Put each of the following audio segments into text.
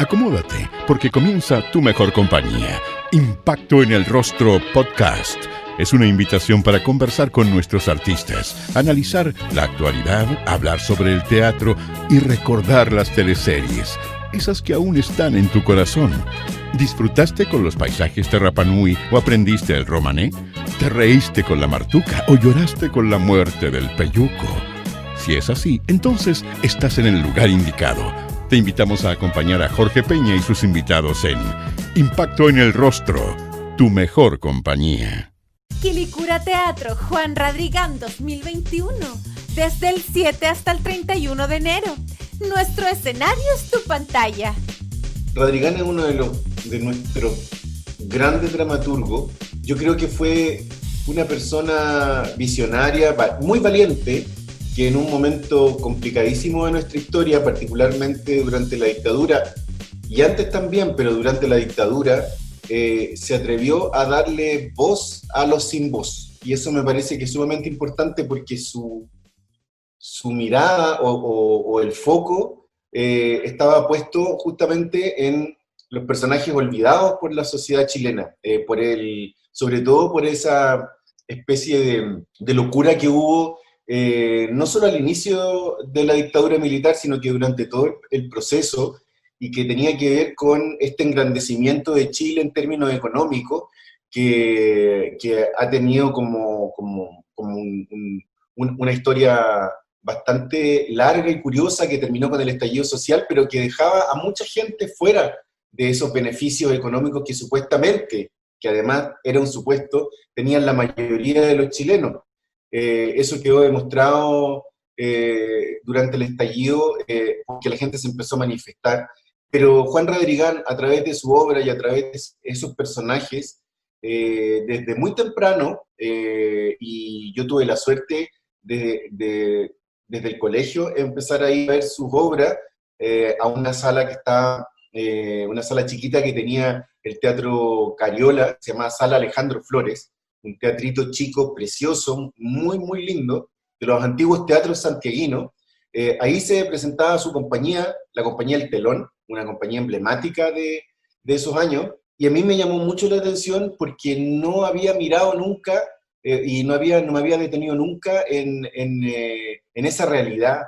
Acomódate, porque comienza Tu Mejor Compañía. Impacto en el Rostro Podcast. Es una invitación para conversar con nuestros artistas, analizar la actualidad, hablar sobre el teatro y recordar las teleseries, esas que aún están en tu corazón. ¿Disfrutaste con los paisajes de Rapa Nui o aprendiste el romané? ¿Te reíste con la martuca o lloraste con la muerte del peyuco? Si es así, entonces estás en el lugar indicado. Te invitamos a acompañar a Jorge Peña y sus invitados en Impacto en el Rostro, Tu Mejor Compañía. Quilicura Teatro Juan Radrigán 2021, desde el 7 hasta el 31 de enero. Nuestro escenario es tu pantalla. Radrigán es uno de nuestros grandes dramaturgos. Yo creo que fue una persona visionaria, muy valiente, que en un momento complicadísimo de nuestra historia, particularmente durante la dictadura, y antes también, pero durante la dictadura, se atrevió a darle voz a los sin voz. Y eso me parece que es sumamente importante porque su mirada o el foco estaba puesto justamente en los personajes olvidados por la sociedad chilena, sobre todo por esa especie de locura que hubo, no solo al inicio de la dictadura militar, sino que durante todo el proceso, y que tenía que ver con este engrandecimiento de Chile en términos económicos, que ha tenido como una historia bastante larga y curiosa, que terminó con el estallido social, pero que dejaba a mucha gente fuera de esos beneficios económicos que supuestamente, que además era un supuesto, tenían la mayoría de los chilenos. Eso quedó demostrado durante el estallido, porque la gente se empezó a manifestar. Pero Juan Radrigán, a través de su obra y a través de esos personajes, desde muy temprano, y yo tuve la suerte desde el colegio empezar a ir a ver sus obras a una sala que está, una sala chiquita que tenía el Teatro Cariola, se llamaba Sala Alejandro Flores, un teatrito chico, precioso, muy, muy lindo, de los antiguos teatros santiaguinos. Ahí se presentaba su compañía, la compañía El Telón, una compañía emblemática de esos años, y a mí me llamó mucho la atención porque no había mirado nunca, y no me había detenido nunca en esa realidad,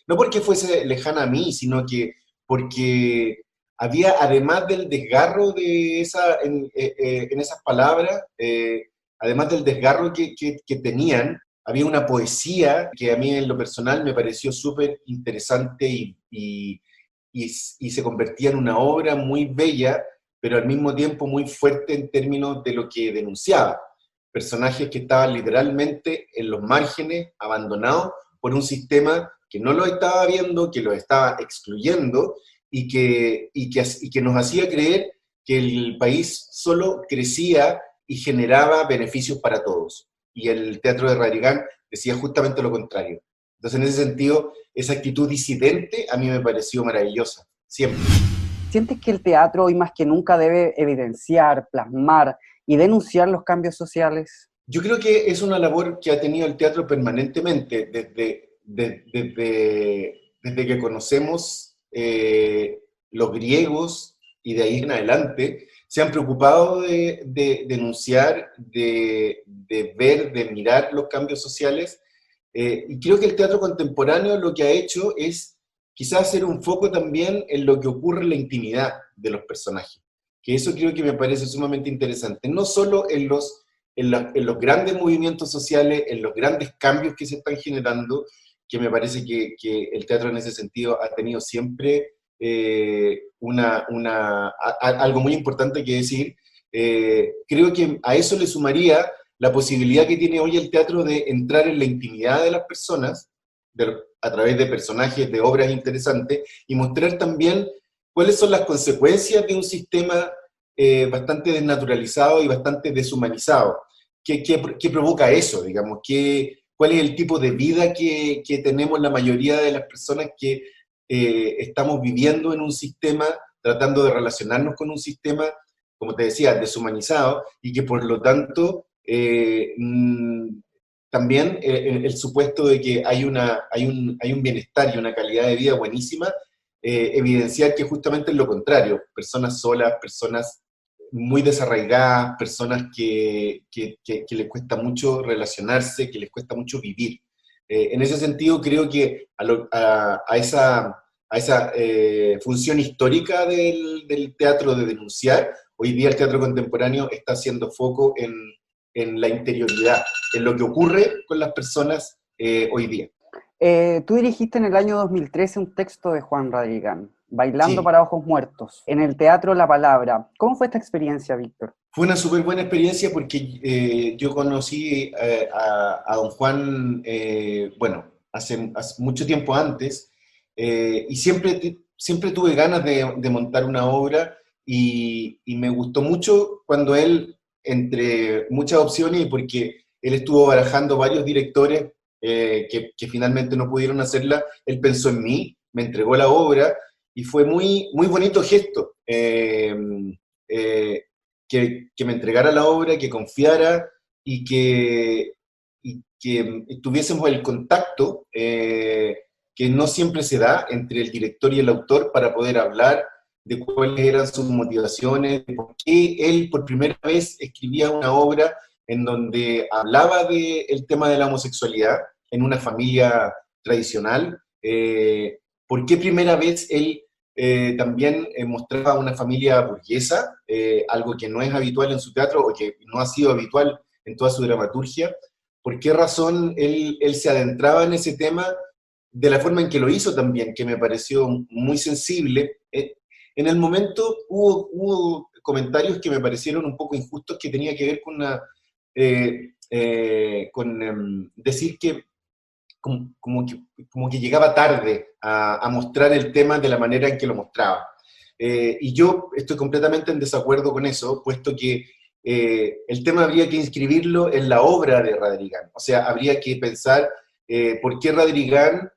no porque fuese lejana a mí, sino que porque había, además del desgarro de en esas palabras, además del desgarro que tenían, había una poesía que a mí en lo personal me pareció súper interesante y se convertía en una obra muy bella, pero al mismo tiempo muy fuerte en términos de lo que denunciaba. Personajes que estaban literalmente en los márgenes, abandonados por un sistema que no los estaba viendo, que los estaba excluyendo, y que nos hacía creer que el país solo crecía y generaba beneficios para todos. Y el teatro de Radrigán decía justamente lo contrario. Entonces, en ese sentido, esa actitud disidente a mí me pareció maravillosa, siempre. ¿Sientes que el teatro hoy más que nunca debe evidenciar, plasmar y denunciar los cambios sociales? Yo creo que es una labor que ha tenido el teatro permanentemente, desde que conocemos los griegos y de ahí en adelante, se han preocupado de denunciar, de ver, de mirar los cambios sociales, y creo que el teatro contemporáneo lo que ha hecho es quizás hacer un foco también en lo que ocurre en la intimidad de los personajes, que eso creo que me parece sumamente interesante, no solo en los grandes movimientos sociales, en los grandes cambios que se están generando, que me parece que el teatro en ese sentido ha tenido siempre algo muy importante que decir. Creo que a eso le sumaría la posibilidad que tiene hoy el teatro de entrar en la intimidad de las personas, a través de personajes, de obras interesantes, y mostrar también cuáles son las consecuencias de un sistema bastante desnaturalizado y bastante deshumanizado. ¿Qué provoca eso, digamos? ¿Cuál es el tipo de vida que tenemos la mayoría de las personas que estamos viviendo en un sistema, tratando de relacionarnos con un sistema, como te decía, deshumanizado, y que por lo tanto también el supuesto de que hay un bienestar y una calidad de vida buenísima, evidenciar que justamente es lo contrario, personas solas, personas muy desarraigadas, personas que les cuesta mucho relacionarse, que les cuesta mucho vivir. En ese sentido, creo que a esa función histórica del teatro de denunciar, hoy día el teatro contemporáneo está haciendo foco en la interioridad, en lo que ocurre con las personas hoy día. Tú dirigiste en el año 2013 un texto de Juan Radrigán, Bailando Sí. para Ojos Muertos, en el Teatro La Palabra. ¿Cómo fue esta experiencia, Víctor? Fue una súper buena experiencia porque yo conocí a don Juan, bueno, hace mucho tiempo antes, y siempre tuve ganas de montar una obra y me gustó mucho cuando él, entre muchas opciones, y porque él estuvo barajando varios directores que finalmente no pudieron hacerla, él pensó en mí, me entregó la obra y fue muy, muy bonito gesto. Que me entregara la obra, que confiara y que tuviésemos el contacto que no siempre se da entre el director y el autor para poder hablar de cuáles eran sus motivaciones, de por qué él por primera vez escribía una obra en donde hablaba del tema de la homosexualidad en una familia tradicional, por qué primera vez él también mostraba una familia burguesa, algo que no es habitual en su teatro o que no ha sido habitual en toda su dramaturgia. ¿Por qué razón él se adentraba en ese tema de la forma en que lo hizo también, que me pareció muy sensible? En el momento hubo comentarios que me parecieron un poco injustos, que tenía que ver con decir que como que llegaba tarde a mostrar el tema de la manera en que lo mostraba. Y yo estoy completamente en desacuerdo con eso, puesto que el tema habría que inscribirlo en la obra de Radrigán. O sea, habría que pensar por qué Radrigán,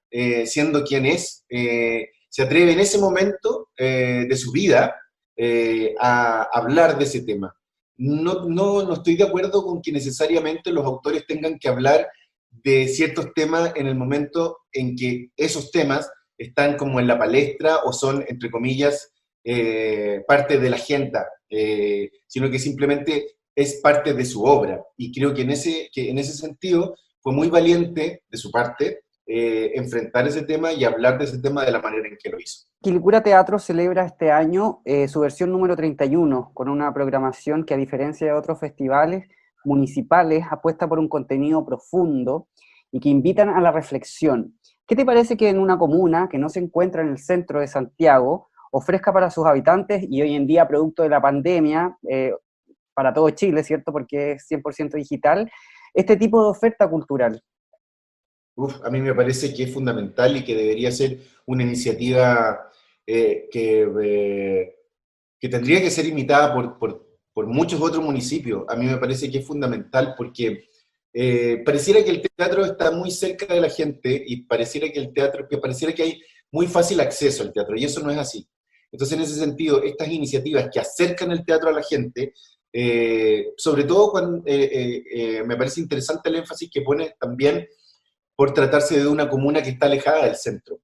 siendo quien es, se atreve en ese momento de su vida a hablar de ese tema. No estoy de acuerdo con que necesariamente los autores tengan que hablar de ciertos temas en el momento en que esos temas están como en la palestra o son, entre comillas, parte de la agenda, sino que simplemente es parte de su obra. Y creo que en ese sentido fue muy valiente de su parte enfrentar ese tema y hablar de ese tema de la manera en que lo hizo. Quilicura Teatro celebra este año su versión número 31, con una programación que, a diferencia de otros festivales municipales, apuesta por un contenido profundo y que invitan a la reflexión. ¿Qué te parece que en una comuna que no se encuentra en el centro de Santiago ofrezca para sus habitantes, y hoy en día producto de la pandemia, para todo Chile, ¿cierto?, porque es 100% digital, este tipo de oferta cultural? A mí me parece que es fundamental y que debería ser una iniciativa que tendría que ser imitada por muchos otros municipios. A mí me parece que es fundamental porque pareciera que el teatro está muy cerca de la gente y pareciera que hay muy fácil acceso al teatro, y eso no es así. Entonces, en ese sentido, estas iniciativas que acercan el teatro a la gente, sobre todo cuando me parece interesante el énfasis que pone también por tratarse de una comuna que está alejada del centro.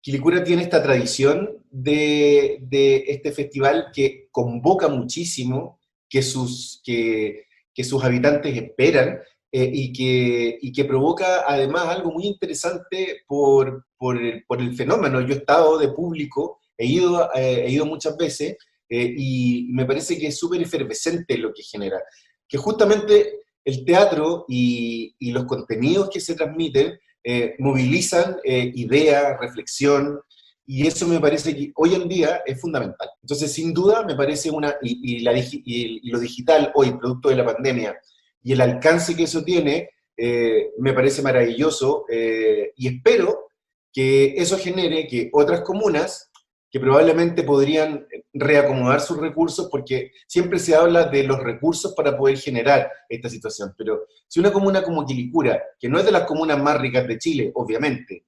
Quilicura tiene esta tradición de este festival que convoca muchísimo, que sus habitantes esperan, y que provoca además algo muy interesante por el fenómeno. Yo he estado de público, he ido muchas veces, y me parece que es súper efervescente lo que genera. Que justamente el teatro y los contenidos que se transmiten movilizan idea, reflexión, y eso me parece que hoy en día es fundamental. Entonces, sin duda, me parece y lo digital hoy, producto de la pandemia, y el alcance que eso tiene, me parece maravilloso, y espero que eso genere que otras comunas, que probablemente podrían reacomodar sus recursos, porque siempre se habla de los recursos para poder generar esta situación, pero si una comuna como Quilicura, que no es de las comunas más ricas de Chile, obviamente,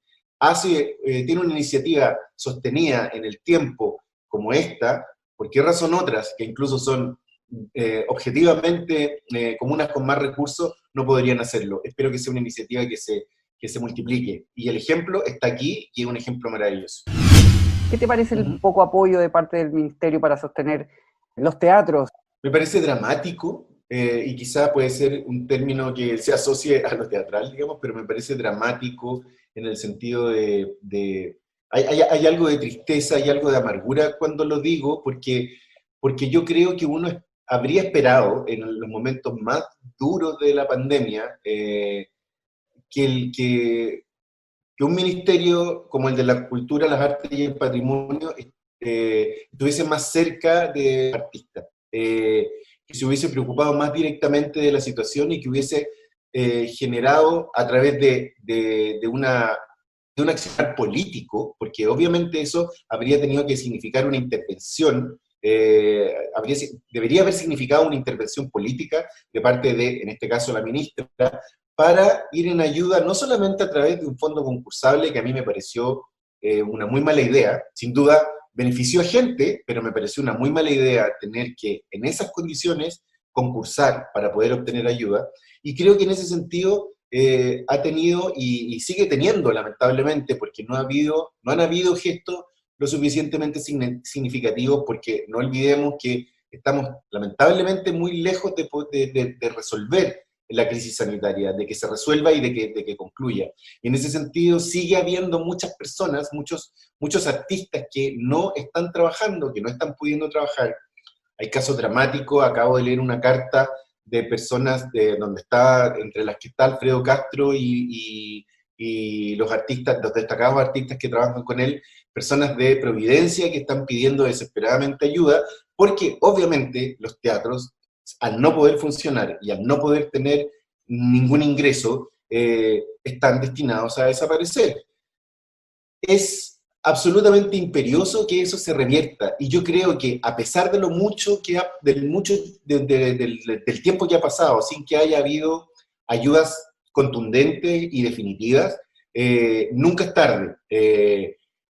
tiene una iniciativa sostenida en el tiempo como esta, ¿por qué razón otras, que incluso son objetivamente comunas con más recursos, no podrían hacerlo? Espero que sea una iniciativa que se multiplique, y el ejemplo está aquí, y es un ejemplo maravilloso. ¿Qué te parece el poco apoyo de parte del ministerio para sostener los teatros? Me parece dramático, y quizá puede ser un término que se asocie a lo teatral, digamos, pero me parece dramático en el sentido hay algo de tristeza, hay algo de amargura cuando lo digo, porque yo creo que uno habría esperado en los momentos más duros de la pandemia que un ministerio como el de la cultura, las artes y el patrimonio estuviese más cerca de artistas, que se hubiese preocupado más directamente de la situación y que hubiese generado a través de un accionar político, porque obviamente eso habría tenido que significar una intervención, debería haber significado una intervención política de parte de, en este caso, la ministra, para ir en ayuda, no solamente a través de un fondo concursable, que a mí me pareció una muy mala idea, sin duda benefició a gente, pero me pareció una muy mala idea tener que, en esas condiciones, concursar para poder obtener ayuda, y creo que en ese sentido ha tenido y sigue teniendo, lamentablemente, porque no han habido gestos lo suficientemente significativos, porque no olvidemos que estamos lamentablemente muy lejos de resolver la crisis sanitaria, de que se resuelva y de que concluya. Y en ese sentido sigue habiendo muchas personas, muchos artistas que no están trabajando, que no están pudiendo trabajar. Hay casos dramáticos, acabo de leer una carta de personas entre las que está Alfredo Castro y los artistas, los destacados artistas que trabajan con él, personas de Providencia que están pidiendo desesperadamente ayuda, porque obviamente los teatros, al no poder funcionar y al no poder tener ningún ingreso, están destinados a desaparecer. Es absolutamente imperioso que eso se revierta, y yo creo que a pesar de lo mucho del tiempo que ha pasado, sin que haya habido ayudas contundentes y definitivas, nunca es tarde.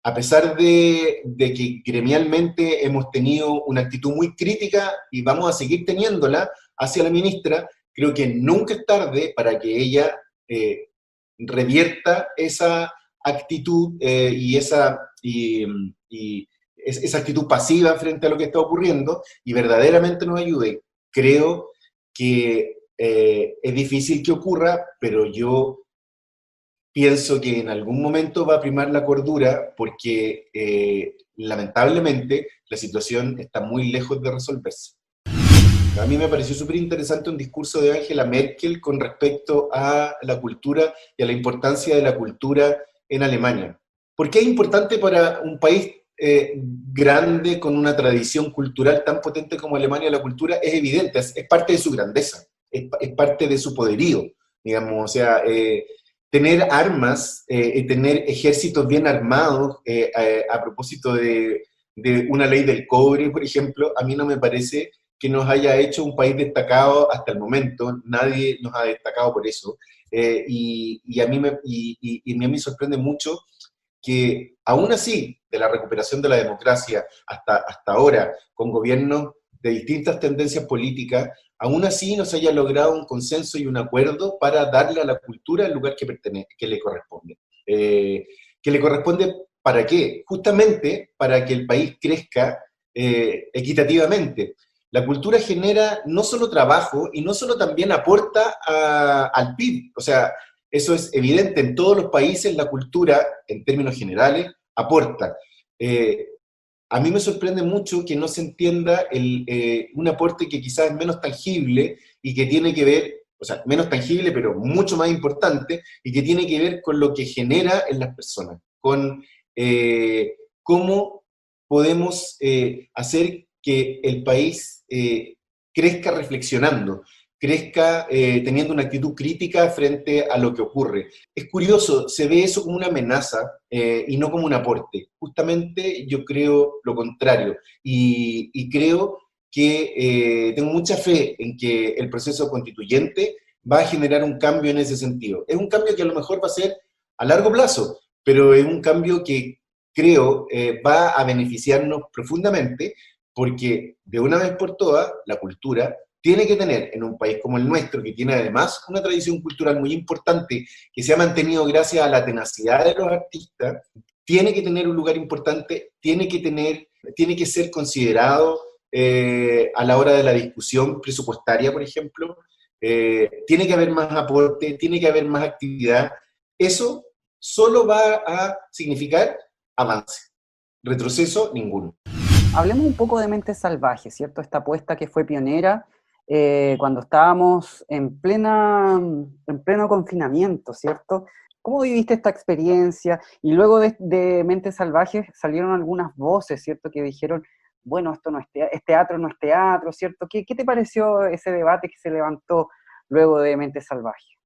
A pesar de que gremialmente hemos tenido una actitud muy crítica y vamos a seguir teniéndola hacia la ministra, creo que nunca es tarde para que ella revierta esa actitud y esa actitud pasiva frente a lo que está ocurriendo y verdaderamente nos ayude. Creo que es difícil que ocurra, pero yo pienso que en algún momento va a primar la cordura porque lamentablemente la situación está muy lejos de resolverse. A mí me pareció súper interesante un discurso de Angela Merkel con respecto a la cultura y a la importancia de la cultura en Alemania. ¿Por qué es importante para un país grande con una tradición cultural tan potente como Alemania la cultura? Es evidente, es parte de su grandeza, es parte de su poderío, digamos, o sea, tener armas, tener ejércitos bien armados, a propósito de una ley del cobre, por ejemplo, a mí no me parece que nos haya hecho un país destacado hasta el momento. Nadie nos ha destacado por eso, y a mí me sorprende mucho que aún así, de la recuperación de la democracia hasta ahora, con gobiernos de distintas tendencias políticas, aún así no se haya logrado un consenso y un acuerdo para darle a la cultura el lugar que le corresponde. ¿Que le corresponde para qué? Justamente para que el país crezca equitativamente. La cultura genera no solo trabajo y no solo también aporta al PIB, o sea, eso es evidente en todos los países, la cultura, en términos generales, aporta. A mí me sorprende mucho que no se entienda un aporte que quizás es menos tangible y que tiene que ver, o sea, menos tangible, pero mucho más importante, y que tiene que ver con lo que genera en las personas, con cómo podemos hacer que el país crezca reflexionando, crezca teniendo una actitud crítica frente a lo que ocurre. Es curioso, se ve eso como una amenaza y no como un aporte. Justamente yo creo lo contrario, y creo que tengo mucha fe en que el proceso constituyente va a generar un cambio en ese sentido. Es un cambio que a lo mejor va a ser a largo plazo, pero es un cambio que creo va a beneficiarnos profundamente, porque de una vez por todas la cultura tiene que tener, en un país como el nuestro, que tiene además una tradición cultural muy importante, que se ha mantenido gracias a la tenacidad de los artistas, tiene que tener un lugar importante, tiene que ser considerado a la hora de la discusión presupuestaria, por ejemplo. Tiene que haber más aporte, tiene que haber más actividad. Eso solo va a significar avance. Retroceso, ninguno. Hablemos un poco de Mente Salvaje, ¿cierto? Esta apuesta que fue pionera cuando estábamos en pleno confinamiento, ¿cierto? ¿Cómo viviste esta experiencia? Y luego de Mente Salvaje salieron algunas voces, ¿cierto? Que dijeron, bueno, esto no es teatro, no es teatro, ¿cierto? ¿Qué te pareció ese debate que se levantó luego de Mente Salvaje?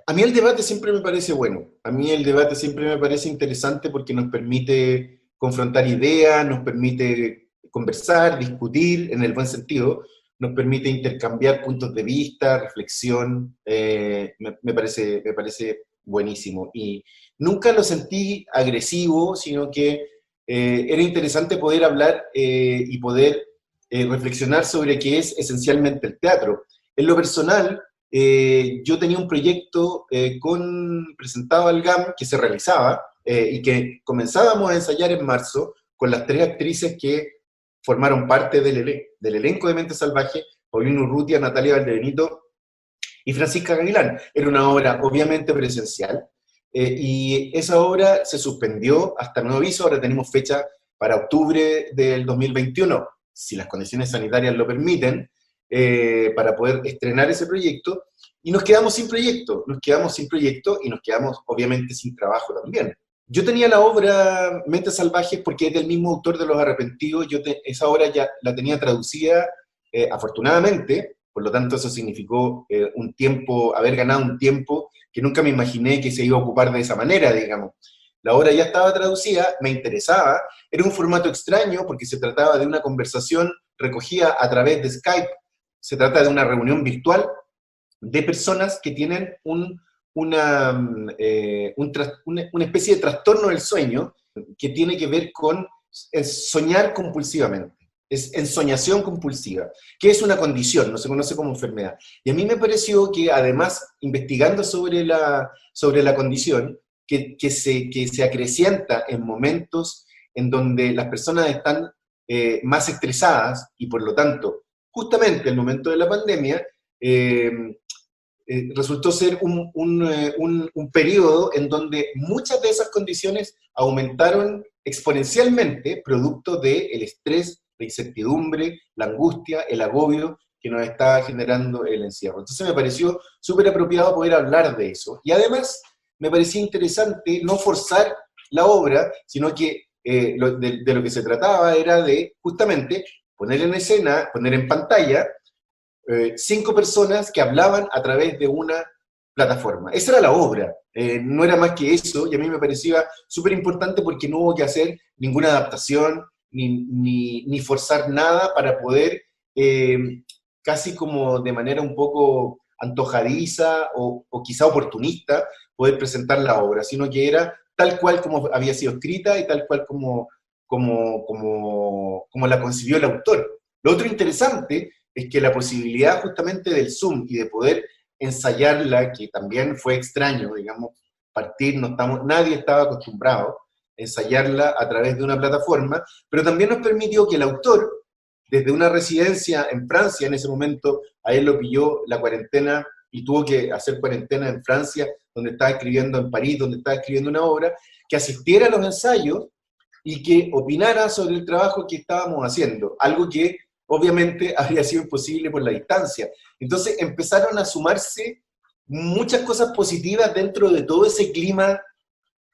A mí el debate siempre me parece bueno. A mí el debate siempre me parece interesante porque nos permite confrontar ideas, nos permite conversar, discutir en el buen sentido, nos permite intercambiar puntos de vista, reflexión, me parece buenísimo. Y nunca lo sentí agresivo, sino que era interesante poder hablar y poder reflexionar sobre qué es esencialmente el teatro. En lo personal, yo tenía un proyecto presentado al GAM que se realizaba y que comenzábamos a ensayar en marzo con las 3 actrices que formaron parte del elenco de Mente Salvaje, Paulina Urrutia, Natalia Valdebenito y Francisca Gavilán. Era una obra obviamente presencial, y esa obra se suspendió hasta nuevo aviso. Ahora tenemos fecha para octubre del 2021, si las condiciones sanitarias lo permiten, para poder estrenar ese proyecto, y nos quedamos sin proyecto y nos quedamos obviamente sin trabajo también. Yo tenía la obra Mentes Salvajes porque es del mismo autor de Los Arrepentidos. Esa obra ya la tenía traducida, afortunadamente, por lo tanto eso significó haber ganado un tiempo que nunca me imaginé que se iba a ocupar de esa manera, digamos. La obra ya estaba traducida, me interesaba, era un formato extraño porque se trataba de una conversación recogida a través de Skype. Se trata de una reunión virtual de personas que tienen una especie de trastorno del sueño que tiene que ver con soñar compulsivamente. Es ensoñación compulsiva, que es una condición, no se conoce como enfermedad. Y a mí me pareció que, además, investigando sobre la condición, que se acrecienta en momentos en donde las personas están más estresadas, y por lo tanto, justamente el momento de la pandemia, resultó ser un periodo en donde muchas de esas condiciones aumentaron exponencialmente, producto del estrés, la incertidumbre, la angustia, el agobio que nos está generando el encierro. Entonces me pareció súper apropiado poder hablar de eso. Y además me parecía interesante no forzar la obra, sino que de lo que se trataba era de justamente poner en escena, poner en pantalla 5 personas que hablaban a través de una plataforma. Esa era la obra, no era más que eso, y a mí me parecía súper importante porque no hubo que hacer ninguna adaptación, ni forzar nada para poder, casi como de manera un poco antojadiza o quizá oportunista, poder presentar la obra, sino que era tal cual como había sido escrita y tal cual como la concibió el autor. Lo otro interesante es que la posibilidad justamente del Zoom y de poder ensayarla, que también fue extraño, digamos, nadie estaba acostumbrado a ensayarla a través de una plataforma, pero también nos permitió que el autor, desde una residencia en Francia, en ese momento a él lo pilló la cuarentena y tuvo que hacer cuarentena en Francia, donde estaba escribiendo, en París, donde estaba escribiendo una obra, que asistiera a los ensayos y que opinara sobre el trabajo que estábamos haciendo, algo que obviamente habría sido imposible por la distancia. Entonces empezaron a sumarse muchas cosas positivas dentro de todo ese clima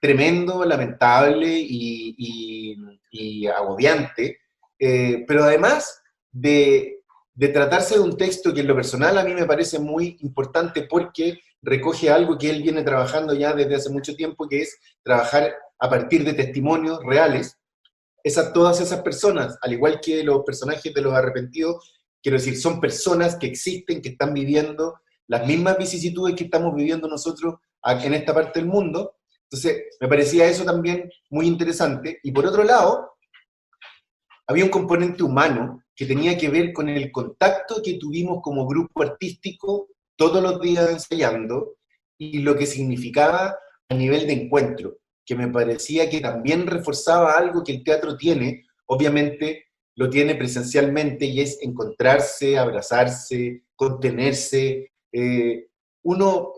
tremendo, lamentable y agobiante, pero además de tratarse de un texto que en lo personal a mí me parece muy importante porque recoge algo que él viene trabajando ya desde hace mucho tiempo, que es trabajar a partir de testimonios reales. Todas esas personas, al igual que los personajes de Los Arrepentidos, quiero decir, son personas que existen, que están viviendo las mismas vicisitudes que estamos viviendo nosotros en esta parte del mundo. Entonces, me parecía eso también muy interesante. Y por otro lado, había un componente humano que tenía que ver con el contacto que tuvimos como grupo artístico todos los días ensayando y lo que significaba a nivel de encuentro. que me parecía que también reforzaba algo que el teatro tiene, obviamente lo tiene presencialmente, y es encontrarse, abrazarse, contenerse. Uno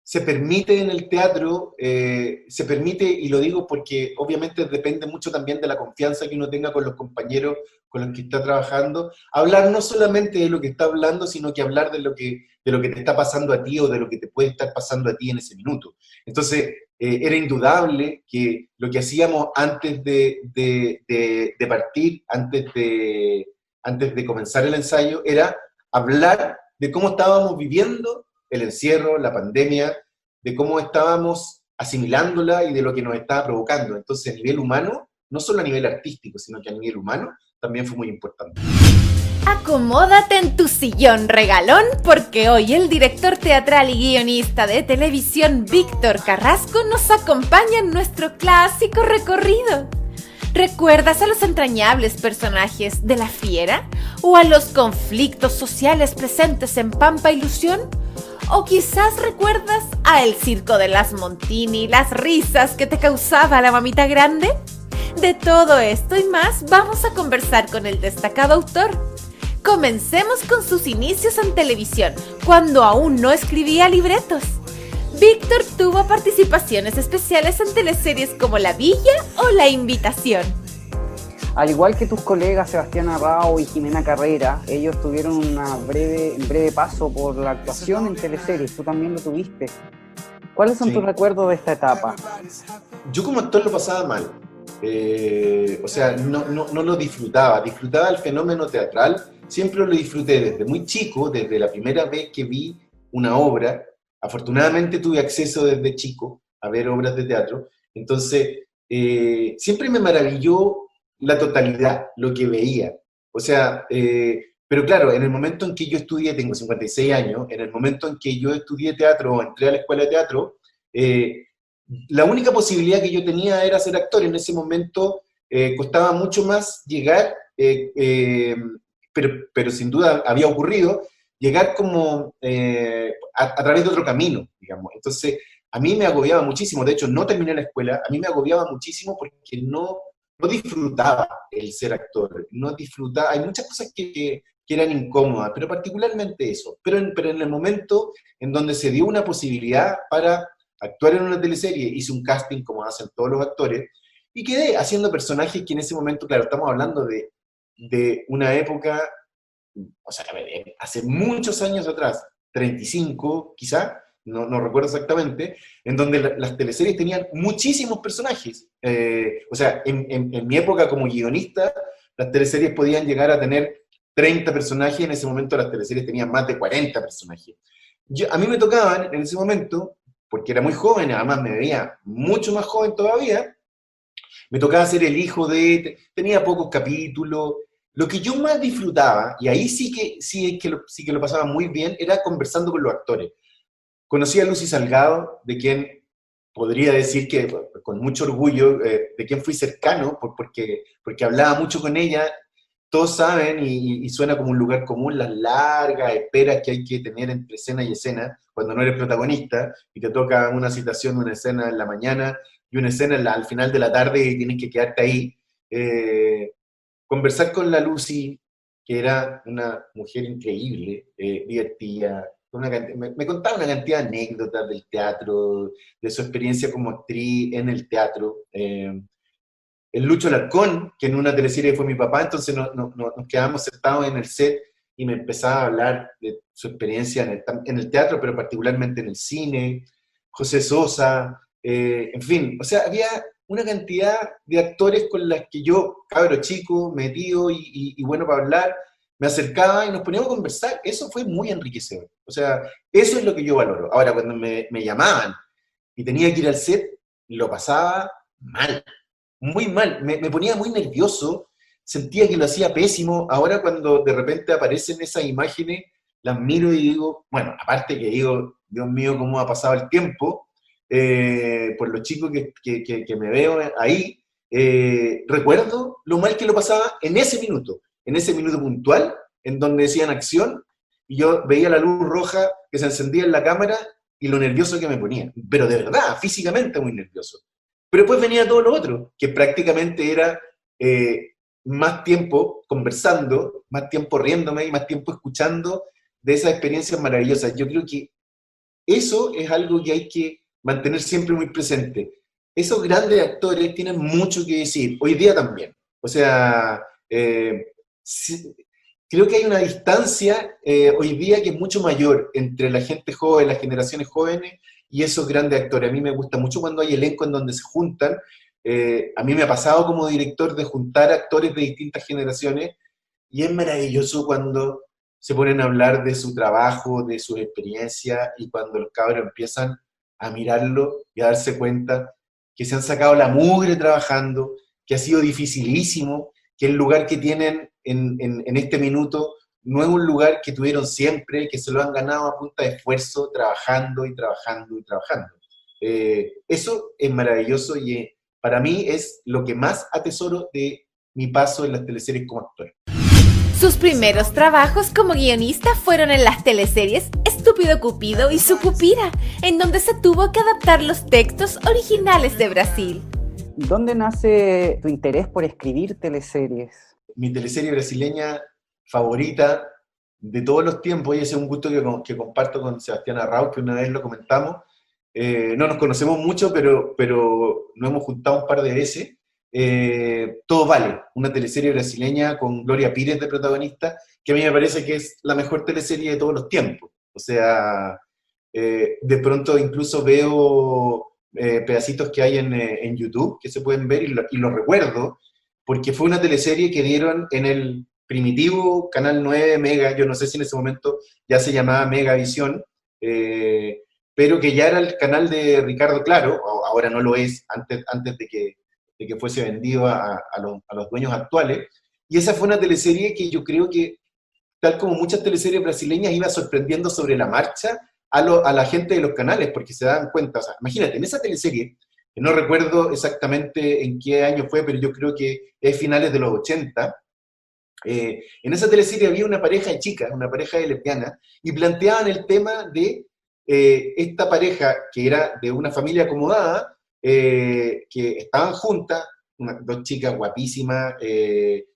se permite en el teatro, se permite, y lo digo porque obviamente depende mucho también de la confianza que uno tenga con los compañeros con los que está trabajando, hablar no solamente de lo que está hablando, sino que hablar de lo que te está pasando a ti o de lo que te puede estar pasando a ti en ese minuto. Entonces, era indudable que lo que hacíamos antes de partir, antes de comenzar el ensayo, era hablar de cómo estábamos viviendo el encierro, la pandemia, de cómo estábamos asimilándola y de lo que nos estaba provocando. Entonces, a nivel humano, no solo a nivel artístico, sino que a nivel humano, también fue muy importante. Acomódate en tu sillón regalón, porque hoy el director teatral y guionista de televisión Víctor Carrasco nos acompaña en nuestro clásico recorrido. ¿Recuerdas a los entrañables personajes de La Fiera? ¿O a los conflictos sociales presentes en Pampa Ilusión? ¿O quizás recuerdas a El Circo de las Montini, las risas que te causaba la mamita grande? De todo esto y más vamos a conversar con el destacado autor. Comencemos con sus inicios en televisión, cuando aún no escribía libretos. Víctor tuvo participaciones especiales en teleseries como La Villa o La Invitación. Al igual que tus colegas Sebastián Arrao y Jimena Carrera, ellos tuvieron un breve paso por la actuación en teleseries. Tú también lo tuviste. ¿Cuáles son tus recuerdos de esta etapa? Yo como actor lo pasaba mal. O sea, no lo disfrutaba el fenómeno teatral, siempre lo disfruté desde muy chico, desde la primera vez que vi una obra. Afortunadamente tuve acceso desde chico a ver obras de teatro, entonces siempre me maravilló la totalidad, lo que veía. O sea, pero claro, en el momento en que yo estudié, tengo 56 años, en el momento en que yo estudié teatro o entré a la escuela de teatro, la única posibilidad que yo tenía era ser actor. En ese momento costaba mucho más llegar, pero sin duda había ocurrido, llegar como a través de otro camino, digamos. Entonces, a mí me agobiaba muchísimo. De hecho, no terminé la escuela, a mí me agobiaba muchísimo porque no disfrutaba el ser actor, no disfrutaba, hay muchas cosas que eran incómodas, pero particularmente eso. Pero en el momento en donde se dio una posibilidad para actuar en una teleserie, hice un casting como hacen todos los actores, y quedé haciendo personajes que en ese momento, claro, estamos hablando de una época, o sea, hace muchos años atrás, 35 quizá, no recuerdo exactamente, en donde las teleseries tenían muchísimos personajes. O sea, en mi época como guionista, las teleseries podían llegar a tener 30 personajes, en ese momento las teleseries tenían más de 40 personajes. A mí me tocaban en ese momento, porque era muy joven, además me veía mucho más joven todavía, me tocaba ser el hijo tenía pocos capítulos. Lo que yo más disfrutaba, y ahí sí que lo pasaba muy bien, era conversando con los actores. Conocí a Lucy Salgado, de quien podría decir que, con mucho orgullo, de quien fui cercano, porque hablaba mucho con ella. Todos saben, y suena como un lugar común, las largas esperas que hay que tener entre escena y escena, cuando no eres protagonista, y te toca una citación de una escena en la mañana, y una escena al final de la tarde, y tienes que quedarte ahí. Conversar con la Lucy, que era una mujer increíble, divertida, me contaba una cantidad de anécdotas del teatro, de su experiencia como actriz en el teatro. El Lucho Alarcón, que en una teleserie fue mi papá, entonces nos quedamos sentados en el set y me empezaba a hablar de su experiencia en el teatro, pero particularmente en el cine. José Sosa, en fin, o sea, había una cantidad de actores con las que yo, cabro chico, metido y bueno para hablar, me acercaba y nos poníamos a conversar. Eso fue muy enriquecedor. O sea, eso es lo que yo valoro. Ahora, cuando me llamaban y tenía que ir al set, lo pasaba mal, muy mal. Me ponía muy nervioso, sentía que lo hacía pésimo. Ahora, cuando de repente aparecen esas imágenes, las miro y digo, bueno, aparte que digo, Dios mío, cómo ha pasado el tiempo, por los chicos que me veo ahí, recuerdo lo mal que lo pasaba en ese minuto puntual, en donde decían acción, y yo veía la luz roja que se encendía en la cámara, y lo nervioso que me ponía, pero de verdad, físicamente muy nervioso. Pero después venía todo lo otro, que prácticamente era más tiempo conversando, más tiempo riéndome y más tiempo escuchando de esas experiencias maravillosas. Yo creo que eso es algo que hay que mantener siempre muy presente. Esos grandes actores tienen mucho que decir, hoy día también. O sea, creo que hay una distancia hoy día que es mucho mayor entre la gente joven, las generaciones jóvenes y esos grandes actores. A mí me gusta mucho cuando hay elenco en donde se juntan. A mí me ha pasado como director de juntar actores de distintas generaciones y es maravilloso cuando se ponen a hablar de su trabajo, de sus experiencias y cuando los cabros empiezan a mirarlo y a darse cuenta que se han sacado la mugre trabajando, que ha sido dificilísimo, que el lugar que tienen en este minuto no es un lugar que tuvieron siempre, que se lo han ganado a punta de esfuerzo, trabajando y trabajando y trabajando. Eso es maravilloso y para mí es lo que más atesoro de mi paso en las teleseries como actor. Sus primeros trabajos como guionista fueron en las teleseries Estúpido Cupido y Sucupira, en donde se tuvo que adaptar los textos originales de Brasil. ¿Dónde nace tu interés por escribir teleseries? Mi teleserie brasileña favorita de todos los tiempos, y ese es un gusto que comparto con Sebastián Arrau, que una vez lo comentamos. No nos conocemos mucho, pero nos hemos juntado un par de veces. Todo vale, una teleserie brasileña con Gloria Pires de protagonista, que a mí me parece que es la mejor teleserie de todos los tiempos. O sea, de pronto incluso veo pedacitos que hay en YouTube que se pueden ver y lo recuerdo, porque fue una teleserie que dieron en el primitivo Canal 9 Mega, yo no sé si en ese momento ya se llamaba Megavisión, pero que ya era el canal de Ricardo Claro, ahora no lo es, antes de que fuese vendido a los dueños actuales, y esa fue una teleserie que yo creo que, tal como muchas teleseries brasileñas, iba sorprendiendo sobre la marcha a la gente de los canales, porque se dan cuenta, o sea, imagínate, en esa teleserie, que no recuerdo exactamente en qué año fue, pero yo creo que es finales de los 80, en esa teleserie había una pareja de chicas, una pareja de lesbianas, y planteaban el tema de esta pareja que era de una familia acomodada, que estaban juntas, dos chicas guapísimas,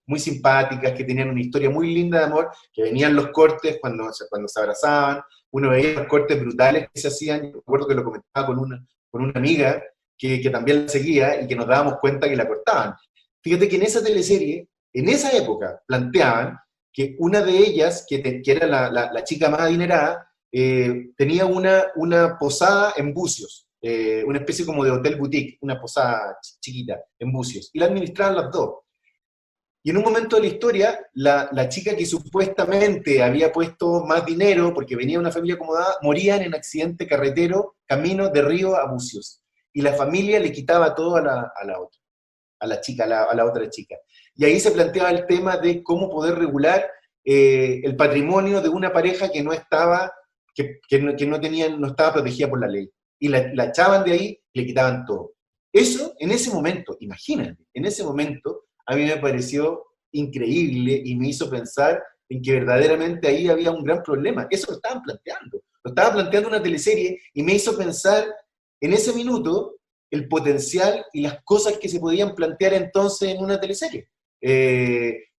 muy simpáticas, que tenían una historia muy linda de amor, que venían los cortes cuando se abrazaban, uno veía los cortes brutales que se hacían, yo recuerdo que lo comentaba con una amiga que también la seguía y que nos dábamos cuenta que la cortaban. Fíjate que en esa teleserie, en esa época, planteaban que una de ellas, que era la chica más adinerada, tenía una posada en Bucios, una especie como de hotel boutique, una posada chiquita en Bucios, y la administraban las dos. Y en un momento de la historia, la chica que supuestamente había puesto más dinero, porque venía de una familia acomodada, moría en un accidente carretero, camino de Río a Bucios. Y la familia le quitaba todo a la otra, a la otra chica. Y ahí se planteaba el tema de cómo poder regular el patrimonio de una pareja que no estaba, no estaba protegida por la ley. Y la echaban de ahí y le quitaban todo. Eso, en ese momento, imagínate, en ese momento, a mí me pareció increíble y me hizo pensar en que verdaderamente ahí había un gran problema. Eso lo estaban planteando. Lo estaba planteando una teleserie y me hizo pensar en ese minuto el potencial y las cosas que se podían plantear entonces en una teleserie.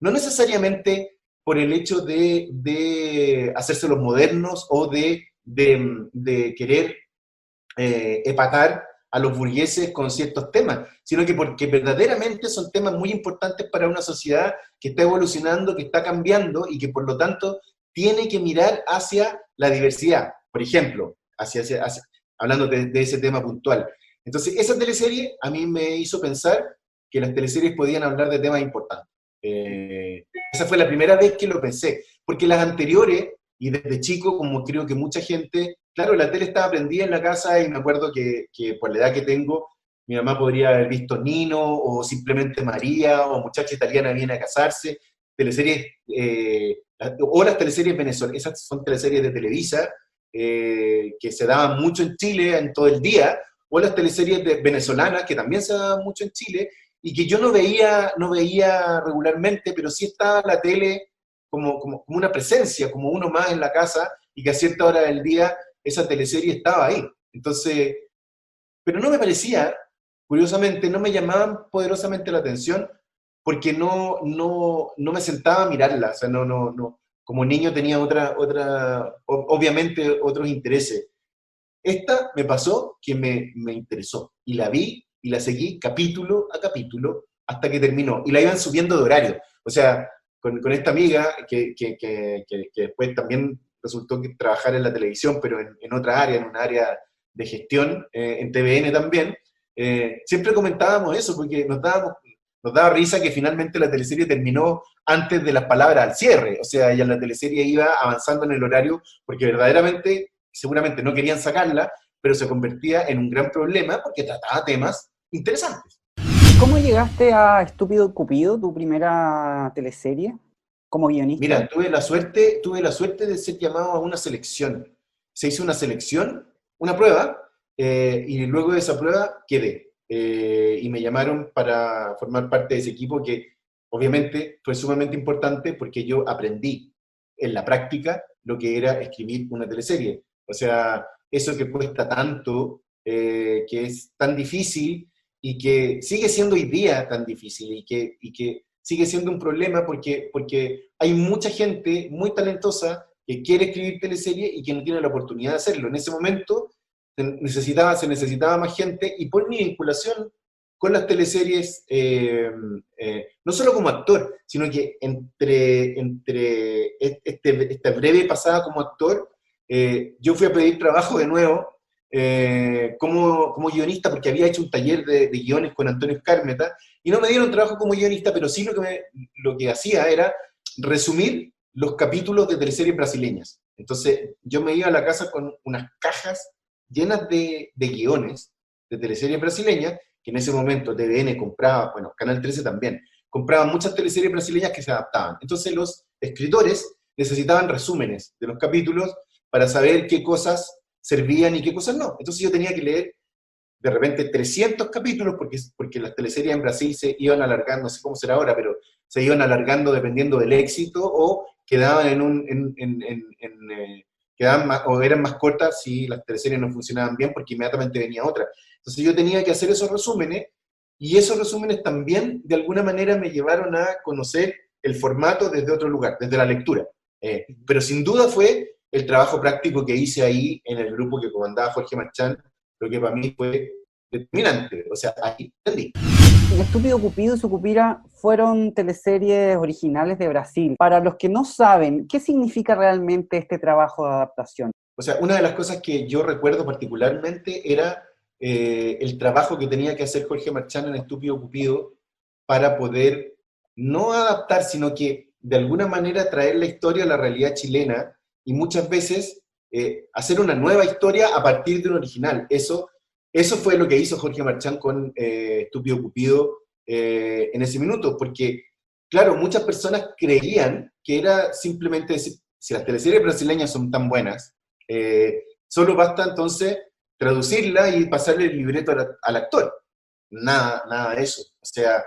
No necesariamente por el hecho de hacerse los modernos o de querer epatar a los burgueses con ciertos temas, sino que porque verdaderamente son temas muy importantes para una sociedad que está evolucionando, que está cambiando y que por lo tanto tiene que mirar hacia la diversidad, por ejemplo, hablando de ese tema puntual. Entonces, esa teleserie a mí me hizo pensar que las teleseries podían hablar de temas importantes. Esa fue la primera vez que lo pensé, porque las anteriores, y desde chico, como creo que mucha gente, claro, la tele estaba prendida en la casa y me acuerdo que por la edad que tengo, mi mamá podría haber visto Nino o simplemente María o Muchacha Italiana viene a casarse, teleseries, o las teleseries venezolanas, esas son teleseries de Televisa, que se daban mucho en Chile en todo el día, o las teleseries venezolanas que también se daban mucho en Chile y que yo no veía regularmente, pero sí estaba la tele como una presencia, como uno más en la casa, y que a cierta hora del día esa teleserie estaba ahí. Entonces, pero no me parecía curiosamente, no me llamaban poderosamente la atención porque no me sentaba a mirarla, o sea, no, como niño tenía obviamente otros intereses. Esta me pasó que me interesó, y la vi y la seguí capítulo a capítulo hasta que terminó, y la iban subiendo de horario, o sea, con esta amiga que después también resultó que trabajar en la televisión, pero en otra área, en un área de gestión, en TVN también, siempre comentábamos eso, porque nos daba risa que finalmente la teleserie terminó antes de las palabras al cierre, o sea, ya la teleserie iba avanzando en el horario, porque verdaderamente, seguramente no querían sacarla, pero se convertía en un gran problema porque trataba temas interesantes. ¿Cómo llegaste a Estúpido Cupido, tu primera teleserie, como guionista? Mira, tuve la suerte de ser llamado a una selección. Se hizo una selección, una prueba, y luego de esa prueba quedé. Y me llamaron para formar parte de ese equipo que obviamente fue sumamente importante porque yo aprendí en la práctica lo que era escribir una teleserie. O sea, eso que cuesta tanto, que es tan difícil y que sigue siendo hoy día tan difícil y que sigue siendo un problema porque hay mucha gente muy talentosa que quiere escribir teleserie y que no tiene la oportunidad de hacerlo. En ese momento se necesitaba más gente, y por mi vinculación con las teleseries, no solo como actor, sino que entre esta breve pasada como actor, yo fui a pedir trabajo de nuevo como guionista, porque había hecho un taller de guiones con Antonio Escármeta, y no me dieron trabajo como guionista, pero sí lo que hacía era resumir los capítulos de teleseries brasileñas. Entonces yo me iba a la casa con unas cajas llenas de guiones de teleseries brasileñas, que en ese momento TVN compraba, bueno, Canal 13 también, compraban muchas teleseries brasileñas que se adaptaban. Entonces los escritores necesitaban resúmenes de los capítulos para saber qué cosas servían y qué cosas no. Entonces yo tenía que leer de repente 300 capítulos, porque las teleseries en Brasil se iban alargando, no sé cómo será ahora, pero se iban alargando dependiendo del éxito, o quedaban quedaban más, o eran más cortas si las teleseries no funcionaban bien, porque inmediatamente venía otra. Entonces yo tenía que hacer esos resúmenes, y esos resúmenes también de alguna manera me llevaron a conocer el formato desde otro lugar, desde la lectura. Pero sin duda fue el trabajo práctico que hice ahí en el grupo que comandaba Jorge Marchán, lo que para mí fue determinante. O sea, ahí entendí. Estúpido Cupido y Sucupira fueron teleseries originales de Brasil. Para los que no saben, ¿qué significa realmente este trabajo de adaptación? O sea, una de las cosas que yo recuerdo particularmente era el trabajo que tenía que hacer Jorge Marchán en Estúpido Cupido para poder no adaptar, sino que de alguna manera traer la historia a la realidad chilena, y muchas veces hacer una nueva historia a partir de un original. Eso fue lo que hizo Jorge Marchán con Estúpido Cupido en ese minuto, porque, claro, muchas personas creían que era simplemente decir, si las teleseries brasileñas son tan buenas, solo basta entonces traducirla y pasarle el libreto al actor. Nada de eso. O sea,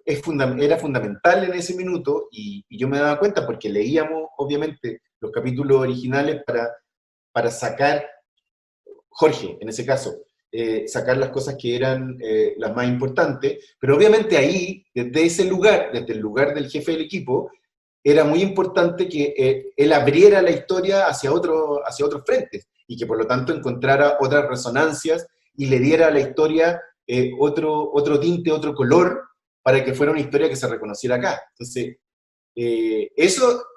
era fundamental en ese minuto, y yo me daba cuenta porque leíamos, obviamente, los capítulos originales para sacar, Jorge, en ese caso, sacar las cosas que eran las más importantes, pero obviamente ahí, desde ese lugar, desde el lugar del jefe del equipo, era muy importante que él abriera la historia hacia otros frentes, y que por lo tanto encontrara otras resonancias y le diera a la historia otro tinte, otro color, para que fuera una historia que se reconociera acá. Entonces,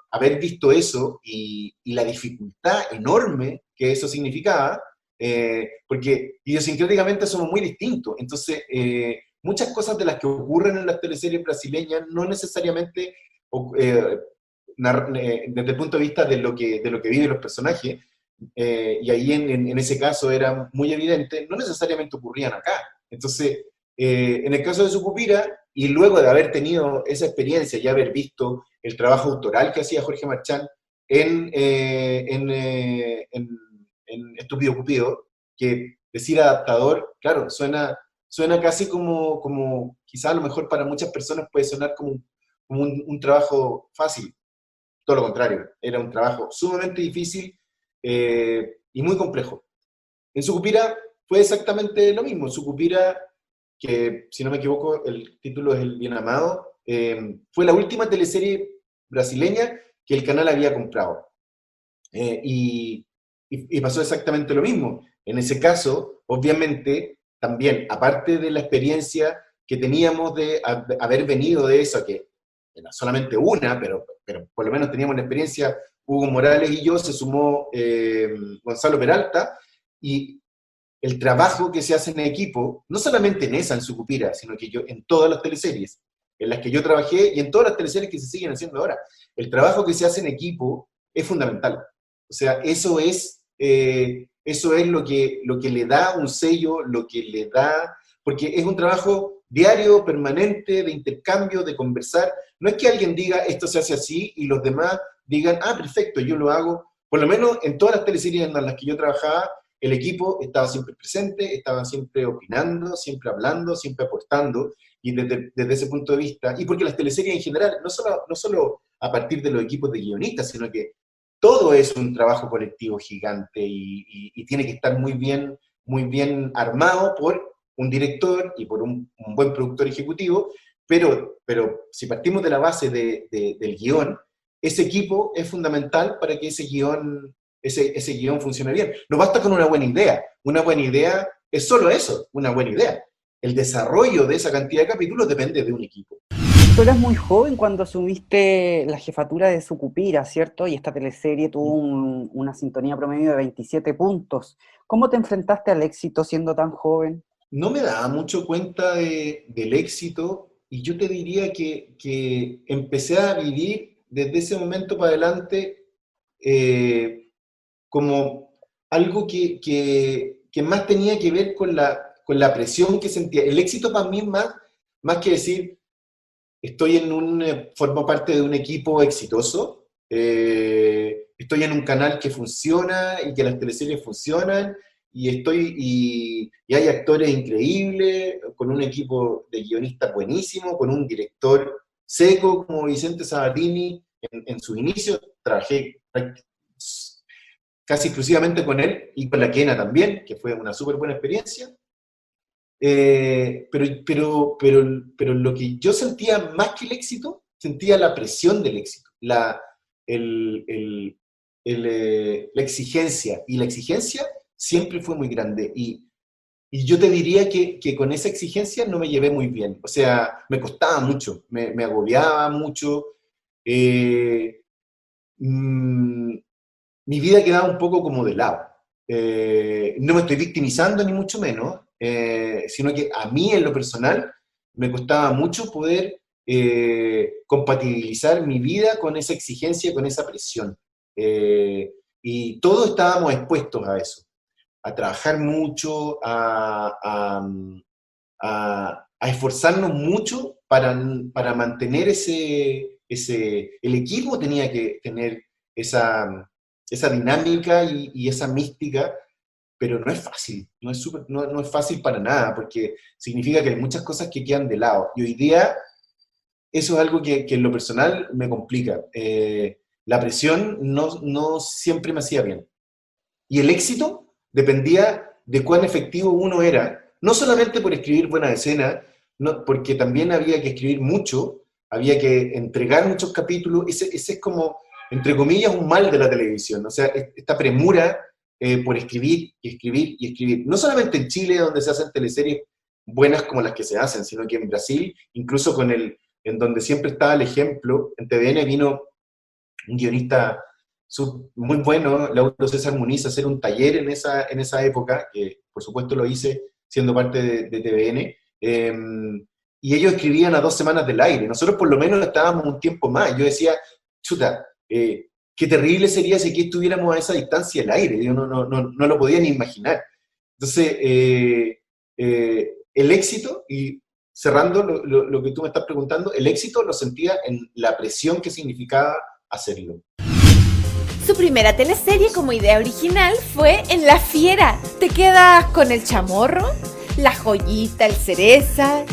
haber visto eso y la dificultad enorme que eso significaba, porque idiosincráticamente somos muy distintos, entonces muchas cosas de las que ocurren en las teleseries brasileñas no necesariamente, desde el punto de vista de lo que viven los personajes, y ahí en ese caso era muy evidente, no necesariamente ocurrían acá. Entonces, en el caso de Sucupira, y luego de haber tenido esa experiencia y haber visto el trabajo autoral que hacía Jorge Marchán en Estúpido Cupido, que decir adaptador, claro, suena casi como quizá a lo mejor para muchas personas puede sonar como un trabajo fácil. Todo lo contrario, era un trabajo sumamente difícil y muy complejo. En Sucupira fue exactamente lo mismo. Sucupira, que si no me equivoco el título es El Bien Amado, fue la última teleserie brasileña que el canal había comprado. Y pasó exactamente lo mismo. En ese caso, obviamente, también, aparte de la experiencia que teníamos de haber venido de eso, que era solamente una, pero por lo menos teníamos la experiencia, Hugo Morales y yo, se sumó Gonzalo Peralta, y el trabajo que se hace en equipo, no solamente en esa, en Sucupira, sino que yo en todas las teleseries en las que yo trabajé y en todas las teleseries que se siguen haciendo ahora, el trabajo que se hace en equipo es fundamental. O sea, eso es lo que le da un sello, lo que le da, porque es un trabajo diario, permanente, de intercambio, de conversar. No es que alguien diga, esto se hace así, y los demás digan, perfecto, yo lo hago. Por lo menos en todas las teleseries en las que yo trabajaba, el equipo estaba siempre presente, estaban siempre opinando, siempre hablando, siempre aportando, y desde ese punto de vista, y porque las teleseries en general, no solo a partir de los equipos de guionistas, sino que todo es un trabajo colectivo gigante y tiene que estar muy bien armado por un director y por un buen productor ejecutivo, pero si partimos de la base del guión, ese equipo es fundamental para que ese guión funcione bien. No basta con una buena idea es solo eso, una buena idea. El desarrollo de esa cantidad de capítulos depende de un equipo. Tú eras muy joven cuando asumiste la jefatura de Sucupira, ¿cierto? Y esta teleserie tuvo una sintonía promedio de 27 puntos. ¿Cómo te enfrentaste al éxito siendo tan joven? No me daba mucho cuenta del éxito, y yo te diría que empecé a vivir desde ese momento para adelante como algo que más tenía que ver con la presión que sentía. El éxito para mí más que decir, formo parte de un equipo exitoso, estoy en un canal que funciona y que las teleseries funcionan, y hay actores increíbles, con un equipo de guionistas buenísimo, con un director seco como Vicente Sabatini. En sus inicios trabajé casi exclusivamente con él, y con la Kena también, que fue una súper buena experiencia. Pero lo que yo sentía más que el éxito, sentía la presión del éxito, la exigencia, y la exigencia siempre fue muy grande, y yo te diría que con esa exigencia no me llevé muy bien. O sea, me costaba mucho, me agobiaba mucho, mi vida quedaba un poco como de lado. No me estoy victimizando ni mucho menos, sino que a mí en lo personal me costaba mucho poder compatibilizar mi vida con esa exigencia, con esa presión. Y todos estábamos expuestos a eso, a trabajar mucho, a esforzarnos mucho para mantener el equipo tenía que tener esa dinámica y esa mística, pero no es fácil, no es fácil para nada, porque significa que hay muchas cosas que quedan de lado, y hoy día eso es algo que en lo personal me complica. La presión no siempre me hacía bien, y el éxito dependía de cuán efectivo uno era, no solamente por escribir buenas escenas, porque también había que escribir mucho, había que entregar muchos capítulos. Ese es como, entre comillas, un mal de la televisión. O sea, esta premura por escribir y escribir y escribir. No solamente en Chile, donde se hacen teleseries buenas como las que se hacen, sino que en Brasil, incluso en donde siempre estaba el ejemplo, en TVN vino un guionista muy bueno, Lauro César Muniz, a hacer un taller en esa época, que por supuesto lo hice siendo parte de TVN, y ellos escribían a 2 semanas del aire. Nosotros por lo menos estábamos un tiempo más. Yo decía, chuta, qué terrible sería si aquí estuviéramos a esa distancia del aire. Yo no lo podía ni imaginar. Entonces, el éxito, y cerrando lo que tú me estás preguntando, el éxito lo sentía en la presión que significaba hacerlo. Su primera teleserie como idea original fue En la Fiera. ¿Te quedas con el Chamorro, la Joyita, el Cereza,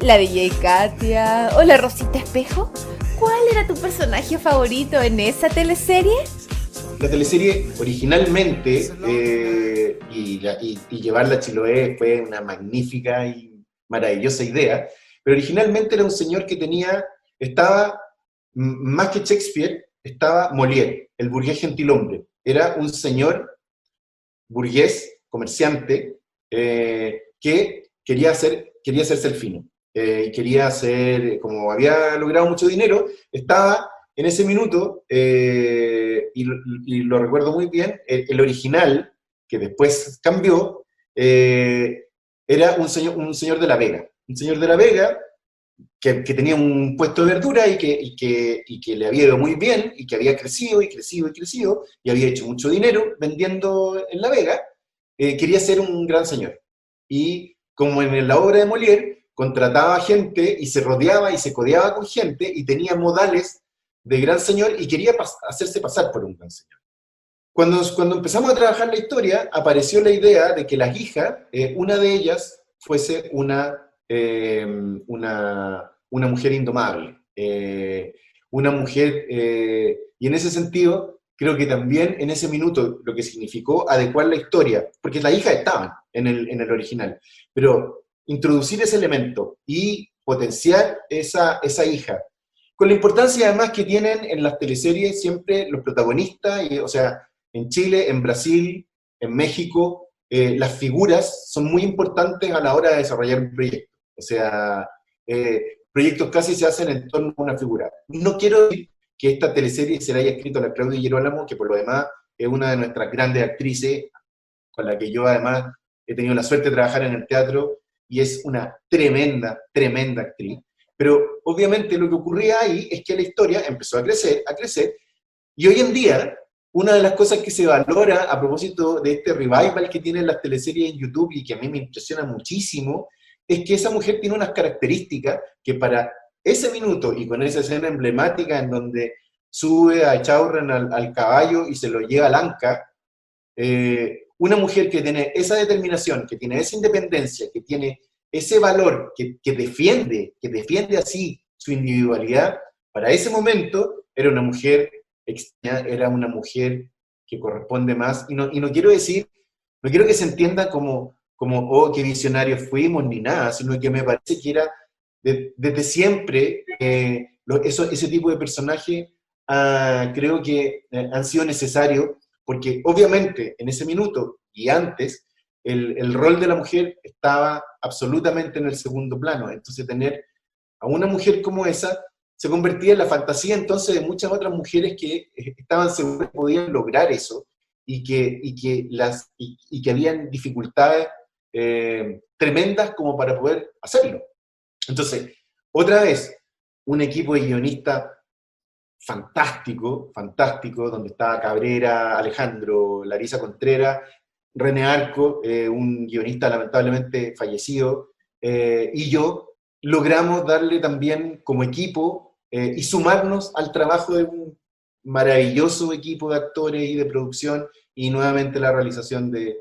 la DJ Katia o la Rosita Espejo? ¿Cuál era tu personaje favorito en esa teleserie? La teleserie originalmente, y llevarla a Chiloé fue una magnífica y maravillosa idea, pero originalmente era un señor que estaba, más que Shakespeare, estaba Molière, el burgués gentilhombre. Era un señor burgués, comerciante, que quería hacerse el fino. Quería hacer, como había logrado mucho dinero, estaba en ese minuto, y lo recuerdo muy bien, el original, que después cambió, era un señor de La Vega. Un señor de La Vega que tenía un puesto de verdura y que le había ido muy bien, y que había crecido y crecido y crecido, y había hecho mucho dinero vendiendo en La Vega. Quería ser un gran señor. Y como en la obra de Molière, contrataba gente y se rodeaba y se codeaba con gente y tenía modales de gran señor y quería hacerse pasar por un gran señor. Cuando empezamos a trabajar la historia, apareció la idea de que las hijas, una de ellas fuese una mujer indomable, una mujer, y en ese sentido, creo que también en ese minuto lo que significó adecuar la historia, porque las hijas estaban en el original, pero introducir ese elemento y potenciar esa hija, con la importancia además que tienen en las teleseries siempre los protagonistas, o sea, en Chile, en Brasil, en México, las figuras son muy importantes a la hora de desarrollar un proyecto. O sea, proyectos casi se hacen en torno a una figura. No quiero decir que esta teleserie se la haya escrito a la Claudia Girolamo, que por lo demás es una de nuestras grandes actrices, con la que yo además he tenido la suerte de trabajar en el teatro, y es una tremenda, tremenda actriz. Pero obviamente lo que ocurría ahí es que la historia empezó a crecer, y hoy en día, una de las cosas que se valora a propósito de este revival que tienen las teleseries en YouTube, y que a mí me impresiona muchísimo, es que esa mujer tiene unas características que para ese minuto, y con esa escena emblemática en donde sube a Echaurren al caballo y se lo lleva al anca, una mujer que tiene esa determinación, que tiene esa independencia, que tiene ese valor, que defiende así su individualidad, para ese momento era una mujer extraña, era una mujer que corresponde más, y no quiero decir, no quiero que se entienda como oh, qué visionarios fuimos, ni nada, sino que me parece que era, desde siempre, ese tipo de personajes, creo que han sido necesarios, porque obviamente en ese minuto y antes, el rol de la mujer estaba absolutamente en el segundo plano. Entonces tener a una mujer como esa se convertía en la fantasía entonces de muchas otras mujeres que estaban seguras que podían lograr eso, y que habían dificultades tremendas como para poder hacerlo. Entonces, otra vez, un equipo de guionistas fantástico, donde estaba Cabrera, Alejandro, Larisa Contreras, René Arco, un guionista lamentablemente fallecido, y yo, logramos darle también como equipo y sumarnos al trabajo de un maravilloso equipo de actores y de producción, y nuevamente la realización de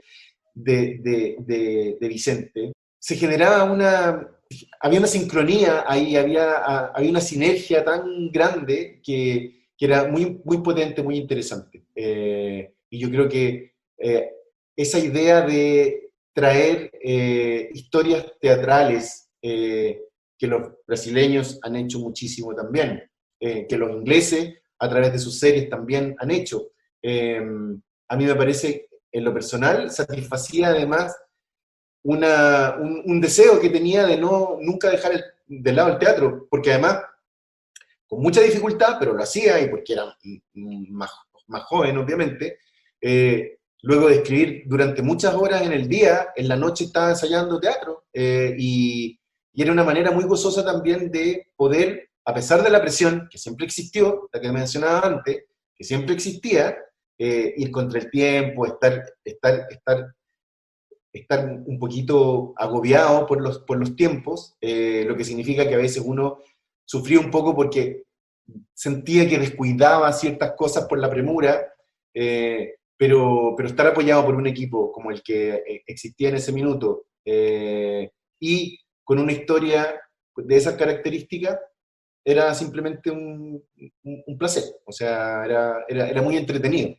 Vicente. Se generaba había una sincronía ahí, había una sinergia tan grande que era muy, muy potente, muy interesante. Y yo creo que esa idea de traer historias teatrales, que los brasileños han hecho muchísimo también, que los ingleses a través de sus series también han hecho, a mí me parece, en lo personal, satisfacía además un deseo que tenía de nunca dejar de lado el teatro, porque además, con mucha dificultad, pero lo hacía, y porque era más joven, obviamente, luego de escribir durante muchas horas en el día, en la noche estaba ensayando teatro, y era una manera muy gozosa también de poder, a pesar de la presión que siempre existió, la que mencionaba antes, que siempre existía, ir contra el tiempo, estar un poquito agobiado por los tiempos, lo que significa que a veces uno sufría un poco porque sentía que descuidaba ciertas cosas por la premura, pero estar apoyado por un equipo como el que existía en ese minuto, y con una historia de esas características, era simplemente un placer. O sea, era muy entretenido.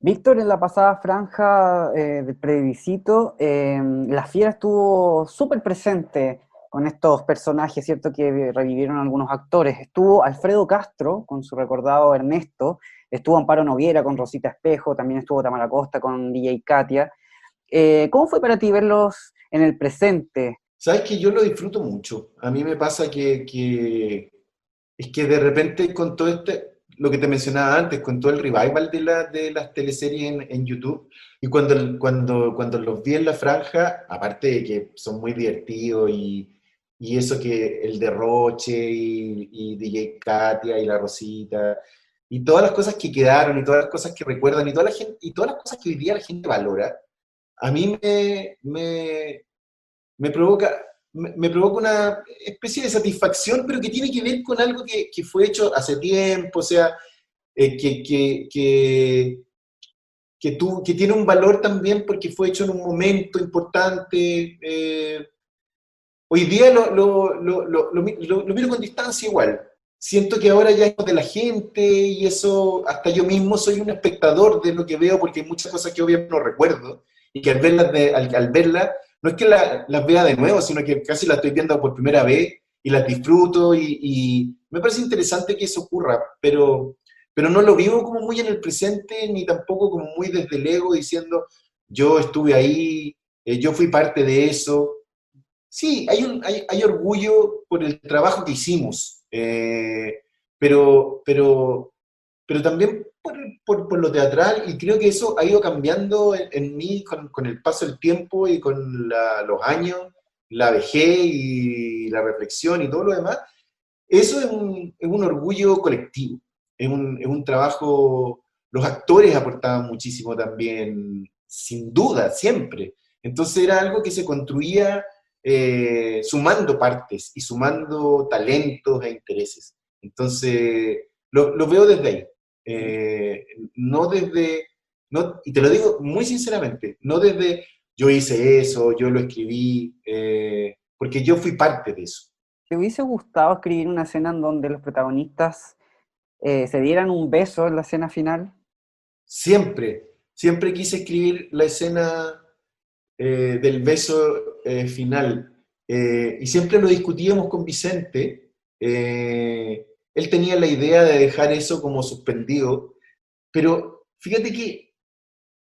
Víctor, en la pasada franja del plebiscito, la Fiera estuvo súper presente con estos personajes, ¿cierto?, que revivieron algunos actores. Estuvo Alfredo Castro con su recordado Ernesto, estuvo Amparo Noguera con Rosita Espejo, también estuvo Tamara Costa con DJ Katia. ¿Cómo fue para ti verlos en el presente? Sabes que yo lo disfruto mucho. A mí me pasa es que de repente con todo lo que te mencionaba antes, con todo el revival de las teleseries en YouTube, y cuando los vi en la franja, aparte de que son muy divertidos y eso que el derroche y DJ Katia y la Rosita, y todas las cosas que quedaron, y todas las cosas que recuerdan, y toda la gente, y todas las cosas que hoy día la gente valora, a mí me provoca, me provoca una especie de satisfacción, pero que tiene que ver con algo que fue hecho hace tiempo, o sea, que tiene un valor también porque fue hecho en un momento importante. Hoy día lo miro con distancia igual. Siento que ahora ya es de la gente y eso, hasta yo mismo soy un espectador de lo que veo porque hay muchas cosas que obviamente no recuerdo y que al verlas no es que las vea de nuevo, sino que casi las estoy viendo por primera vez y las disfruto y me parece interesante que eso ocurra, pero no lo vivo como muy en el presente ni tampoco como muy desde el ego diciendo yo estuve ahí, yo fui parte de eso. Sí, hay orgullo por el trabajo que hicimos, pero también por lo teatral, y creo que eso ha ido cambiando en mí con el paso del tiempo y con los años, la vejez y la reflexión y todo lo demás. Eso es un orgullo colectivo, es un trabajo, los actores aportaban muchísimo también, sin duda, siempre. Entonces era algo que se construía sumando partes y sumando talentos e intereses. Entonces, lo veo desde ahí. No desde, no, y te lo digo muy sinceramente, no desde yo hice eso, yo lo escribí, porque yo fui parte de eso. ¿Te hubiese gustado escribir una escena en donde los protagonistas se dieran un beso en la escena final? Siempre quise escribir la escena del beso final. Y siempre lo discutíamos con Vicente. Él tenía la idea de dejar eso como suspendido, pero fíjate que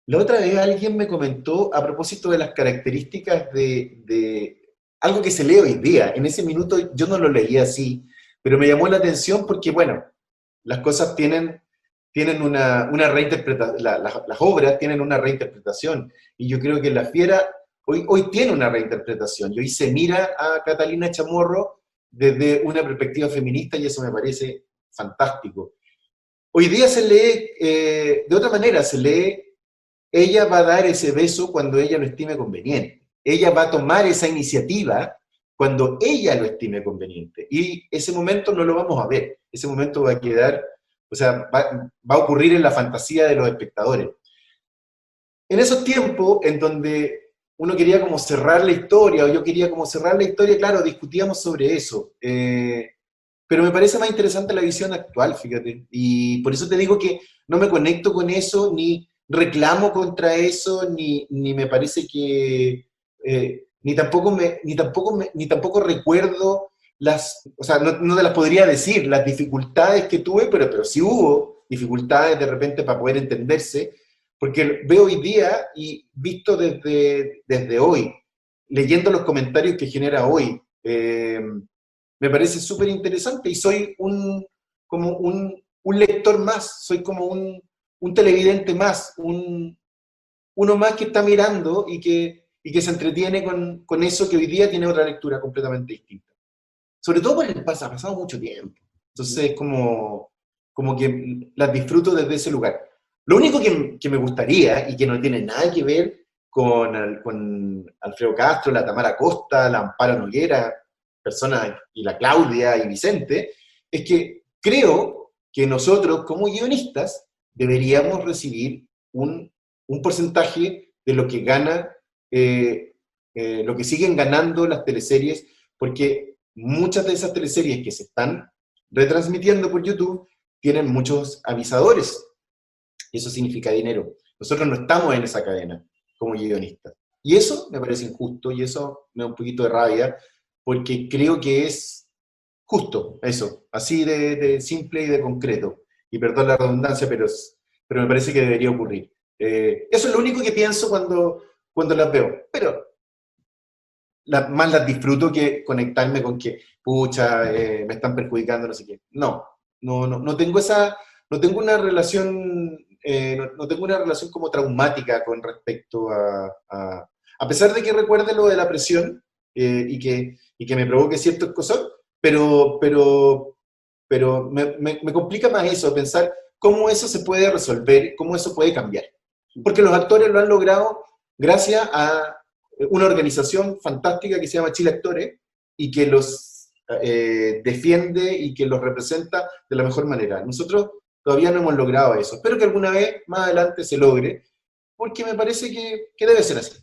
la otra vez alguien me comentó a propósito de las características de algo que se lee hoy día. En ese minuto yo no lo leía así, pero me llamó la atención porque, bueno, las cosas tienen una reinterpretación, las obras tienen una reinterpretación, y yo creo que La Fiera hoy tiene una reinterpretación, y hoy se mira a Catalina Chamorro desde una perspectiva feminista, y eso me parece fantástico. Hoy día se lee de otra manera, se lee, ella va a dar ese beso cuando ella lo estime conveniente, ella va a tomar esa iniciativa cuando ella lo estime conveniente, y ese momento no lo vamos a ver, ese momento va a quedar, o sea, va a ocurrir en la fantasía de los espectadores. En esos tiempos en donde uno quería como cerrar la historia, o yo quería como cerrar la historia, claro, discutíamos sobre eso, pero me parece más interesante la visión actual, fíjate, y por eso te digo que no me conecto con eso, ni reclamo contra eso, ni me parece que, ni tampoco recuerdo o sea, no te las podría decir, las dificultades que tuve, pero sí hubo dificultades de repente para poder entenderse, porque veo hoy día y visto desde hoy, leyendo los comentarios que genera hoy, me parece súper interesante y soy como un lector más, soy como un televidente más, uno más que está mirando y que se entretiene con eso que hoy día tiene otra lectura completamente distinta. Sobre todo porque ha pasado mucho tiempo. Entonces, como que las disfruto desde ese lugar. Lo único que me gustaría, y que no tiene nada que ver con Alfredo Castro, la Tamara Costa, la Amparo Noguera, y la Claudia y Vicente, es que creo que nosotros, como guionistas, deberíamos recibir un porcentaje de lo que gana, lo que siguen ganando las teleseries, porque muchas de esas teleseries que se están retransmitiendo por YouTube tienen muchos avisadores, y eso significa dinero. Nosotros no estamos en esa cadena como guionistas. Y eso me parece injusto, y eso me da un poquito de rabia, porque creo que es justo eso, así de simple y de concreto. Y perdón la redundancia, pero me parece que debería ocurrir. Eso es lo único que pienso cuando las veo, pero más las disfruto que conectarme con que, pucha, me están perjudicando, no sé qué. No tengo no tengo una relación, no tengo una relación como traumática con respecto a pesar de que recuerde lo de la presión, y que me provoque ciertos cosas, pero me complica más eso, pensar cómo eso se puede resolver, cómo eso puede cambiar. Porque los actores lo han logrado gracias a una organización fantástica que se llama Chile Actores, y que los defiende y que los representa de la mejor manera. Nosotros todavía no hemos logrado eso. Espero que alguna vez más adelante se logre, porque me parece que debe ser así.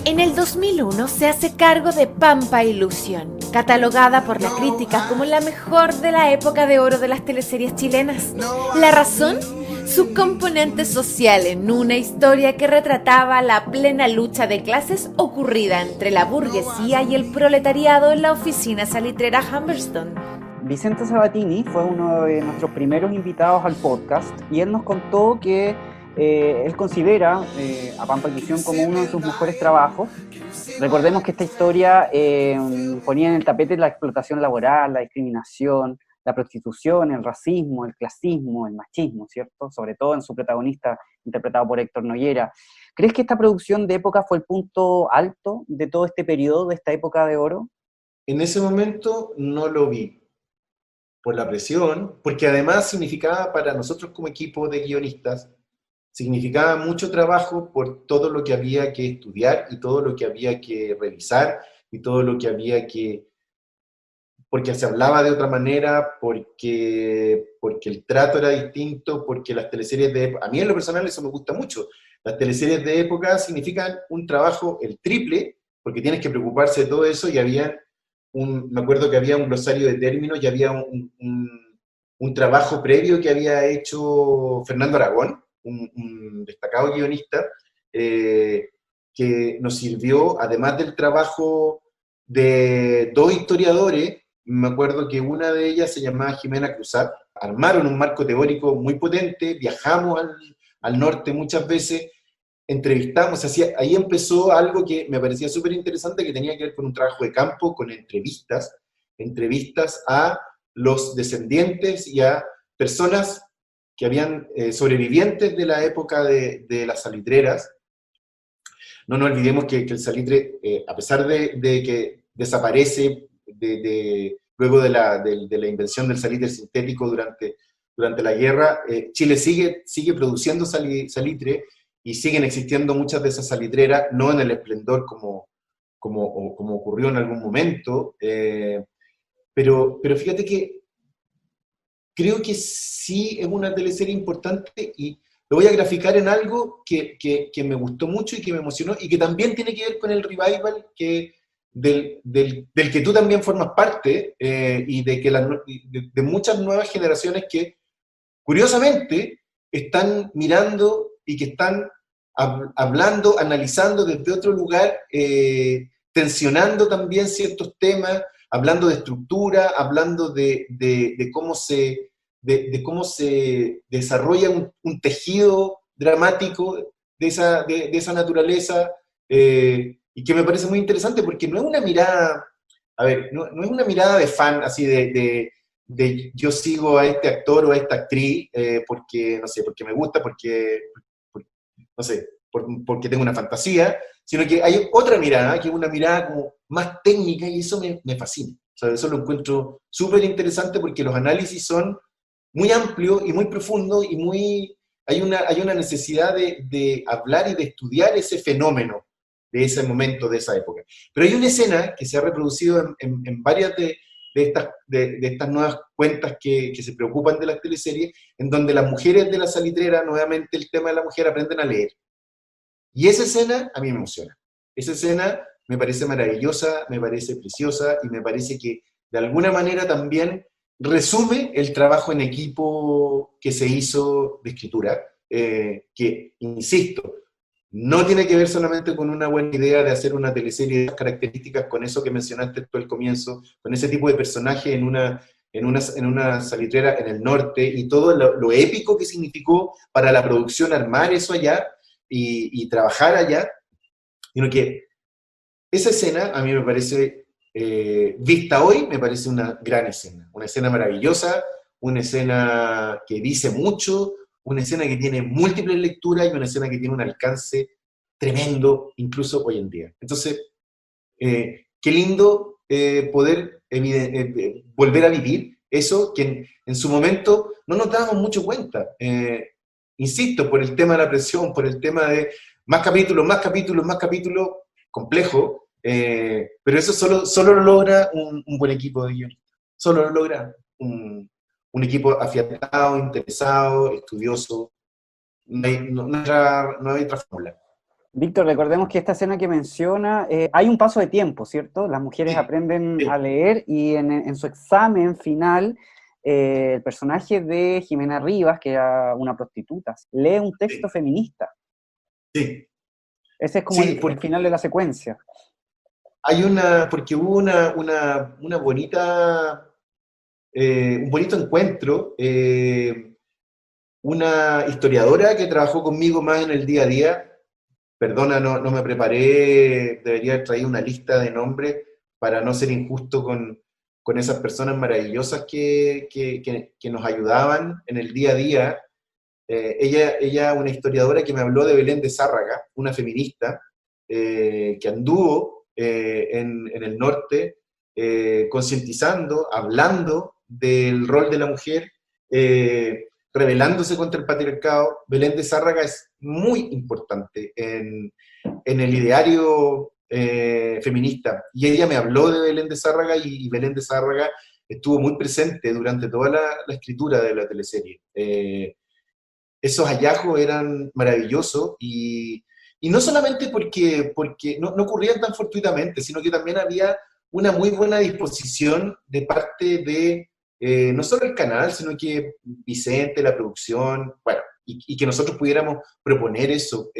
En el 2001 se hace cargo de Pampa Ilusión, catalogada por la crítica como la mejor de la época de oro de las teleseries chilenas. ¿La razón? Su componente social en una historia que retrataba la plena lucha de clases ocurrida entre la burguesía y el proletariado en la oficina salitrera Humberstone. Vicente Sabatini fue uno de nuestros primeros invitados al podcast, y él nos contó que él considera a Pampa Ilusión como uno de sus mejores trabajos. Recordemos que esta historia ponía en el tapete la explotación laboral, la discriminación, la prostitución, el racismo, el clasismo, el machismo, ¿cierto? Sobre todo en su protagonista, interpretado por Héctor Noguera. ¿Crees que esta producción de época fue el punto alto de todo este periodo, de esta época de oro? En ese momento no lo vi, por la presión, porque además significaba para nosotros como equipo de guionistas, significaba mucho trabajo por todo lo que había que estudiar y todo lo que había que revisar y todo lo que había que... porque se hablaba de otra manera, porque el trato era distinto, porque las teleseries de época... A mí en lo personal eso me gusta mucho. Las teleseries de época significan un trabajo el triple, porque tienes que preocuparse de todo eso, y me acuerdo que había un glosario de términos, y había un trabajo previo que había hecho Fernando Aragón, un destacado guionista, que nos sirvió, además del trabajo de dos historiadores. Me acuerdo que una de ellas se llamaba Jimena Cruzat. Armaron un marco teórico muy potente, viajamos al norte muchas veces, entrevistamos, ahí empezó algo que me parecía súper interesante, que tenía que ver con un trabajo de campo, con entrevistas a los descendientes y a personas que habían sobrevivientes de la época de las salitreras. No nos olvidemos que el salitre, a pesar de que desaparece luego de la invención del salitre sintético durante la guerra, Chile sigue produciendo salitre, y siguen existiendo muchas de esas salitreras, no en el esplendor como ocurrió en algún momento, pero fíjate que creo que sí es una teleserie importante, y lo voy a graficar en algo que me gustó mucho y que me emocionó, y que también tiene que ver con el revival del que tú también formas parte, y de muchas nuevas generaciones que, curiosamente, están mirando y que están hablando, analizando desde otro lugar, tensionando también ciertos temas, hablando de estructura, hablando de cómo se desarrolla un tejido dramático de esa naturaleza, y que me parece muy interesante, porque no es una mirada, no es una mirada de fan, así de yo sigo a este actor o a esta actriz porque, no sé, porque me gusta, no sé, porque tengo una fantasía, sino que hay otra mirada, que es una mirada como más técnica, y eso me fascina. O sea, eso lo encuentro súper interesante, porque los análisis son muy amplios y muy profundos, y hay una necesidad de hablar y de estudiar ese fenómeno de ese momento, de esa época. Pero hay una escena que se ha reproducido en varias de estas nuevas cuentas que se preocupan de las teleseries, en donde las mujeres de la salitrera, nuevamente el tema de la mujer, aprenden a leer. Y esa escena a mí me emociona. Esa escena me parece maravillosa, me parece preciosa, y me parece que de alguna manera también resume el trabajo en equipo que se hizo de escritura, que, insisto, no tiene que ver solamente con una buena idea de hacer una teleserie de esas características, con eso que mencionaste tú al comienzo, con ese tipo de personaje en una salitrera en el norte, y todo lo épico que significó para la producción armar eso allá y trabajar allá, sino que esa escena a mí me parece, vista hoy, me parece una gran escena, una escena maravillosa, una escena que dice mucho, una escena que tiene múltiples lecturas y una escena que tiene un alcance tremendo, incluso hoy en día. Entonces, qué lindo poder volver a vivir eso que en su momento no nos dábamos mucho cuenta. Insisto, por el tema de la presión, por el tema de más capítulos, más capítulos, más capítulos, complejo, pero eso solo lo logra un buen equipo de guionistas. Solo lo logra un equipo afiatado, interesado, estudioso. No hay otra fórmula. Víctor, recordemos que esta escena que menciona, hay un paso de tiempo, ¿cierto? Las mujeres Sí, aprenden sí. a leer y en su examen final, el personaje de Jimena Rivas, que era una prostituta, lee un texto Sí. feminista. Sí. Ese es como Sí, el final de la secuencia. porque hubo una bonita, un bonito encuentro, una historiadora que trabajó conmigo más en el día a día. Perdona, no me preparé, debería haber traído una lista de nombres para no ser injusto con esas personas maravillosas que nos ayudaban en el día a día. Ella, una historiadora que me habló de Belén de Zárraga, una feminista, que anduvo en el norte, concientizando, hablando del rol de la mujer, rebelándose contra el patriarcado. Belén de Zárraga es muy importante en el ideario feminista, y ella me habló de Belén de Zárraga, y Belén de Zárraga estuvo muy presente durante toda la escritura de la teleserie. Esos hallazgos eran maravillosos, y no solamente porque no ocurrían tan fortuitamente, sino que también había una muy buena disposición de parte de no solo el canal, sino que Vicente, la producción, bueno, y que nosotros pudiéramos proponer eso.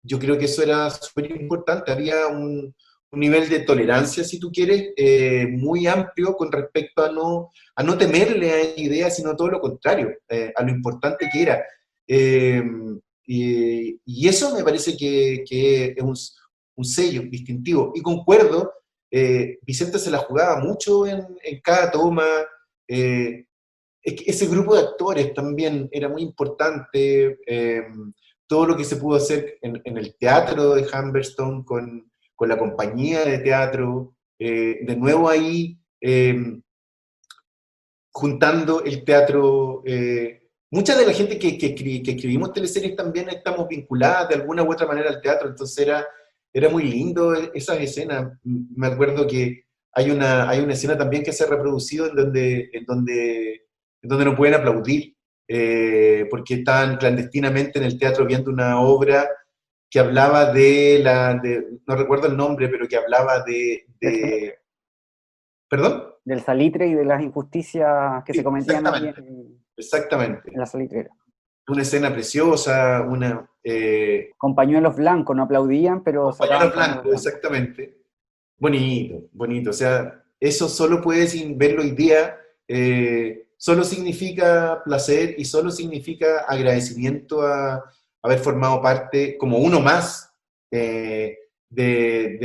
Yo creo que eso era súper importante. Había un nivel de tolerancia, si tú quieres, muy amplio con respecto a no temerle a ideas, sino todo lo contrario, a lo importante que era. Y eso me parece que es un sello distintivo. Y concuerdo, Vicente se la jugaba mucho en cada toma. Es que ese grupo de actores también era muy importante. Todo lo que se pudo hacer en el teatro de Humberstone con la compañía de teatro, de nuevo ahí, juntando el teatro. Mucha de la gente que escribimos teleseries también estamos vinculadas de alguna u otra manera al teatro, entonces era muy lindo esas escenas. Me acuerdo que hay una escena también que se ha reproducido en donde no pueden aplaudir, porque estaban clandestinamente en el teatro viendo una obra que hablaba no recuerdo el nombre, pero que hablaba ¿Perdón? Del salitre y de las injusticias que Sí, se cometían ahí exactamente. en la salitrera. Una escena preciosa, Con pañuelos blancos, no aplaudían, pero pañuelo sacaban blanco, exactamente. Bonito, bonito. O sea, eso solo puedes verlo hoy día, solo significa placer y solo significa agradecimiento a haber formado parte, como uno más, de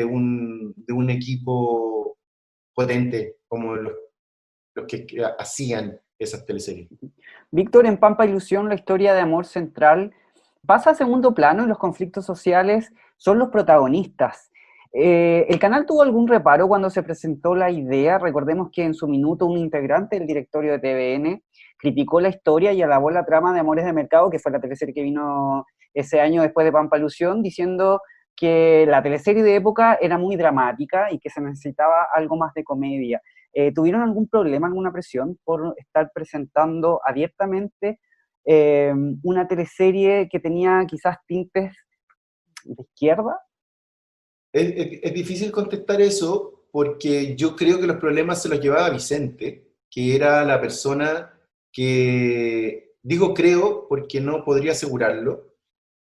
un equipo potente como los que hacían esas teleseries. Víctor, en Pampa Ilusión, la historia de amor central pasa a segundo plano y los conflictos sociales son los protagonistas. ¿El canal tuvo algún reparo cuando se presentó la idea? Recordemos que en su minuto un integrante del directorio de TVN criticó la historia y alabó la trama de Amores de Mercado, que fue la teleserie que vino ese año después de Pampa Ilusión, diciendo que la teleserie de época era muy dramática y que se necesitaba algo más de comedia. ¿Tuvieron algún problema, alguna presión por estar presentando abiertamente una teleserie que tenía quizás tintes de izquierda? Es difícil contestar eso porque yo creo que los problemas se los llevaba Vicente, que era la persona que digo creo porque no podría asegurarlo,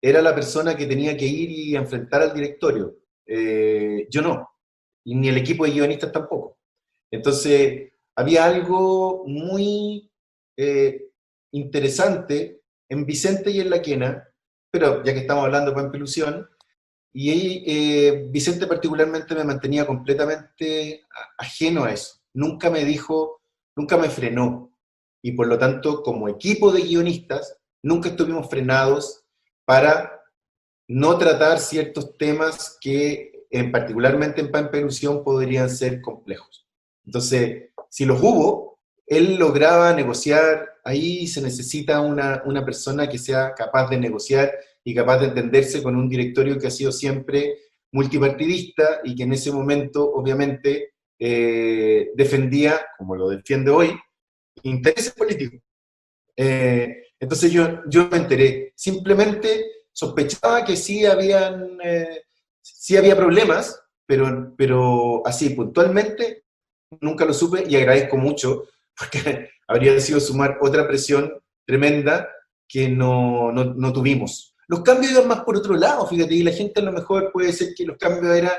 era la persona que tenía que ir y enfrentar al directorio. Yo no, y ni el equipo de guionistas tampoco. Entonces, había algo muy interesante en Vicente y en La Quena, pero ya que estamos hablando de Pampilusión, y ahí, Vicente particularmente me mantenía completamente ajeno a eso. Nunca me dijo, nunca me frenó. Y por lo tanto, como equipo de guionistas, nunca estuvimos frenados para no tratar ciertos temas que, particularmente en Pampilusión, podrían ser complejos. Entonces, si los hubo, él lograba negociar. Ahí se necesita una persona que sea capaz de negociar y capaz de entenderse con un directorio que ha sido siempre multipartidista y que en ese momento, obviamente, defendía, como lo defiende hoy, intereses políticos. Entonces yo me enteré. Simplemente sospechaba que sí había problemas, pero así puntualmente nunca lo supe, y agradezco mucho, porque habría sido sumar otra presión tremenda que no tuvimos. Los cambios iban más por otro lado, fíjate, y la gente a lo mejor puede ser que los cambios eran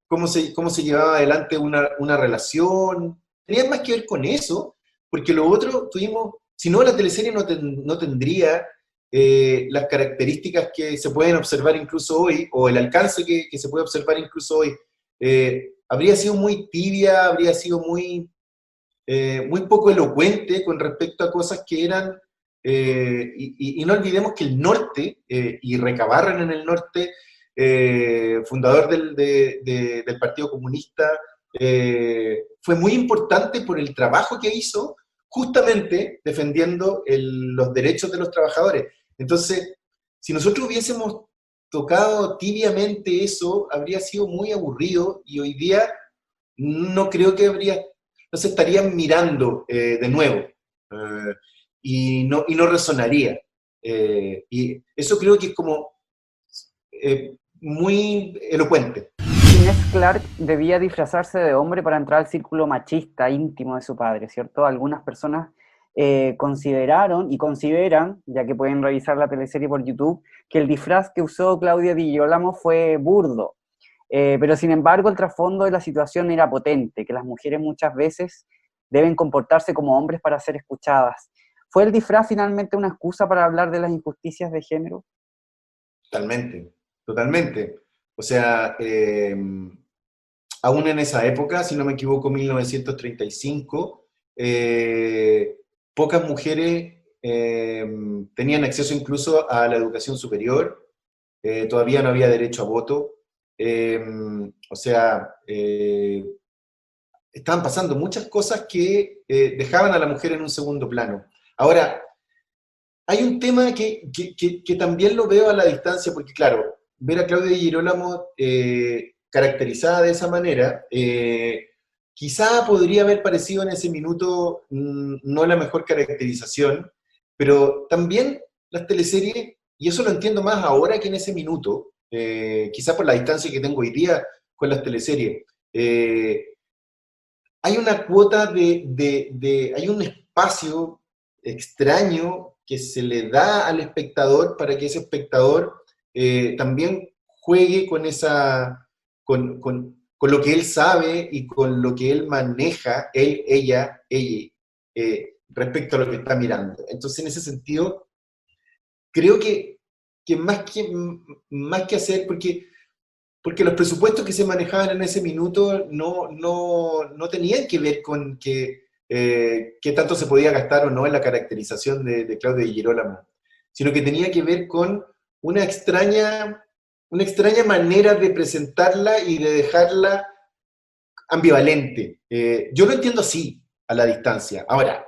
cómo se llevaba adelante una relación, tenían más que ver con eso, porque lo otro tuvimos, si no, la teleserie no tendría las características que se pueden observar incluso hoy, o el alcance que se puede observar incluso hoy. Habría sido muy tibia, habría sido muy poco elocuente con respecto a cosas que eran, y no olvidemos que el norte, y Recabarren en el norte, fundador del Partido Comunista, fue muy importante por el trabajo que hizo, justamente defendiendo los derechos de los trabajadores. Entonces, si nosotros hubiésemos tocado tibiamente eso, habría sido muy aburrido, y hoy día no creo que no se estarían mirando de nuevo, y no resonaría. Y eso creo que es como muy elocuente. Inés Clark debía disfrazarse de hombre para entrar al círculo machista íntimo de su padre, ¿cierto? Algunas personas consideraron y consideran, ya que pueden revisar la teleserie por YouTube, que el disfraz que usó Claudia Di Girolamo fue burdo. Pero sin embargo el trasfondo de la situación era potente, que las mujeres muchas veces deben comportarse como hombres para ser escuchadas. ¿Fue el disfraz finalmente una excusa para hablar de las injusticias de género? Totalmente, totalmente. O sea, aún en esa época, si no me equivoco, 1935, pocas mujeres tenían acceso incluso a la educación superior, todavía no había derecho a voto. O sea, estaban pasando muchas cosas que dejaban a la mujer en un segundo plano. Ahora, hay un tema que también lo veo a la distancia, porque claro, ver a Claudia Di Girolamo caracterizada de esa manera, quizá podría haber parecido en ese minuto no la mejor caracterización, pero también las teleseries, y eso lo entiendo más ahora que en ese minuto, quizá por la distancia que tengo hoy día con las teleseries, hay una cuota hay un espacio extraño que se le da al espectador para que ese espectador también juegue con lo que él sabe y con lo que él maneja, ella, respecto a lo que está mirando. Entonces, en ese sentido, creo que más que hacer, porque los presupuestos que se manejaban en ese minuto no tenían que ver con qué tanto se podía gastar o no en la caracterización de Claudia Di Girolamo, sino que tenía que ver con una extraña manera de presentarla y de dejarla ambivalente. Yo lo entiendo así, a la distancia. Ahora,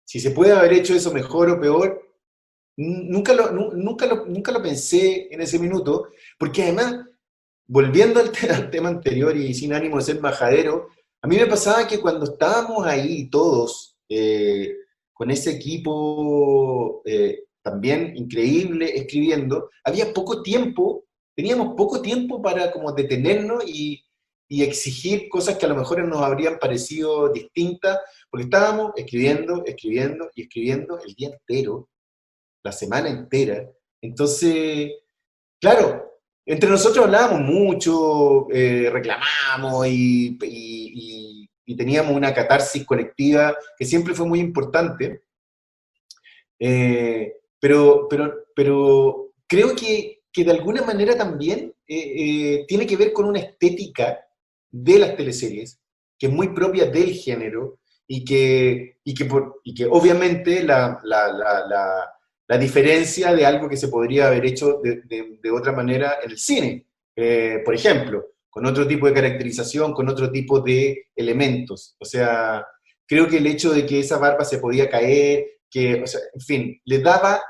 si se puede haber hecho eso mejor o peor, nunca lo pensé en ese minuto, porque además, volviendo al tema anterior y sin ánimo de ser majadero, a mí me pasaba que cuando estábamos ahí todos, con ese equipo también increíble, escribiendo, teníamos poco tiempo para como detenernos y y exigir cosas que a lo mejor nos habrían parecido distintas, porque estábamos escribiendo y escribiendo el día entero, la semana entera. Entonces, claro, entre nosotros hablábamos mucho, reclamábamos y teníamos una catarsis colectiva que siempre fue muy importante, pero creo que de alguna manera también tiene que ver con una estética de las teleseries, que es muy propia del género, y que obviamente la diferencia de algo que se podría haber hecho de otra manera en el cine, por ejemplo, con otro tipo de caracterización, con otro tipo de elementos. O sea, creo que el hecho de que esa barba se podía caer, o sea, en fin, le daba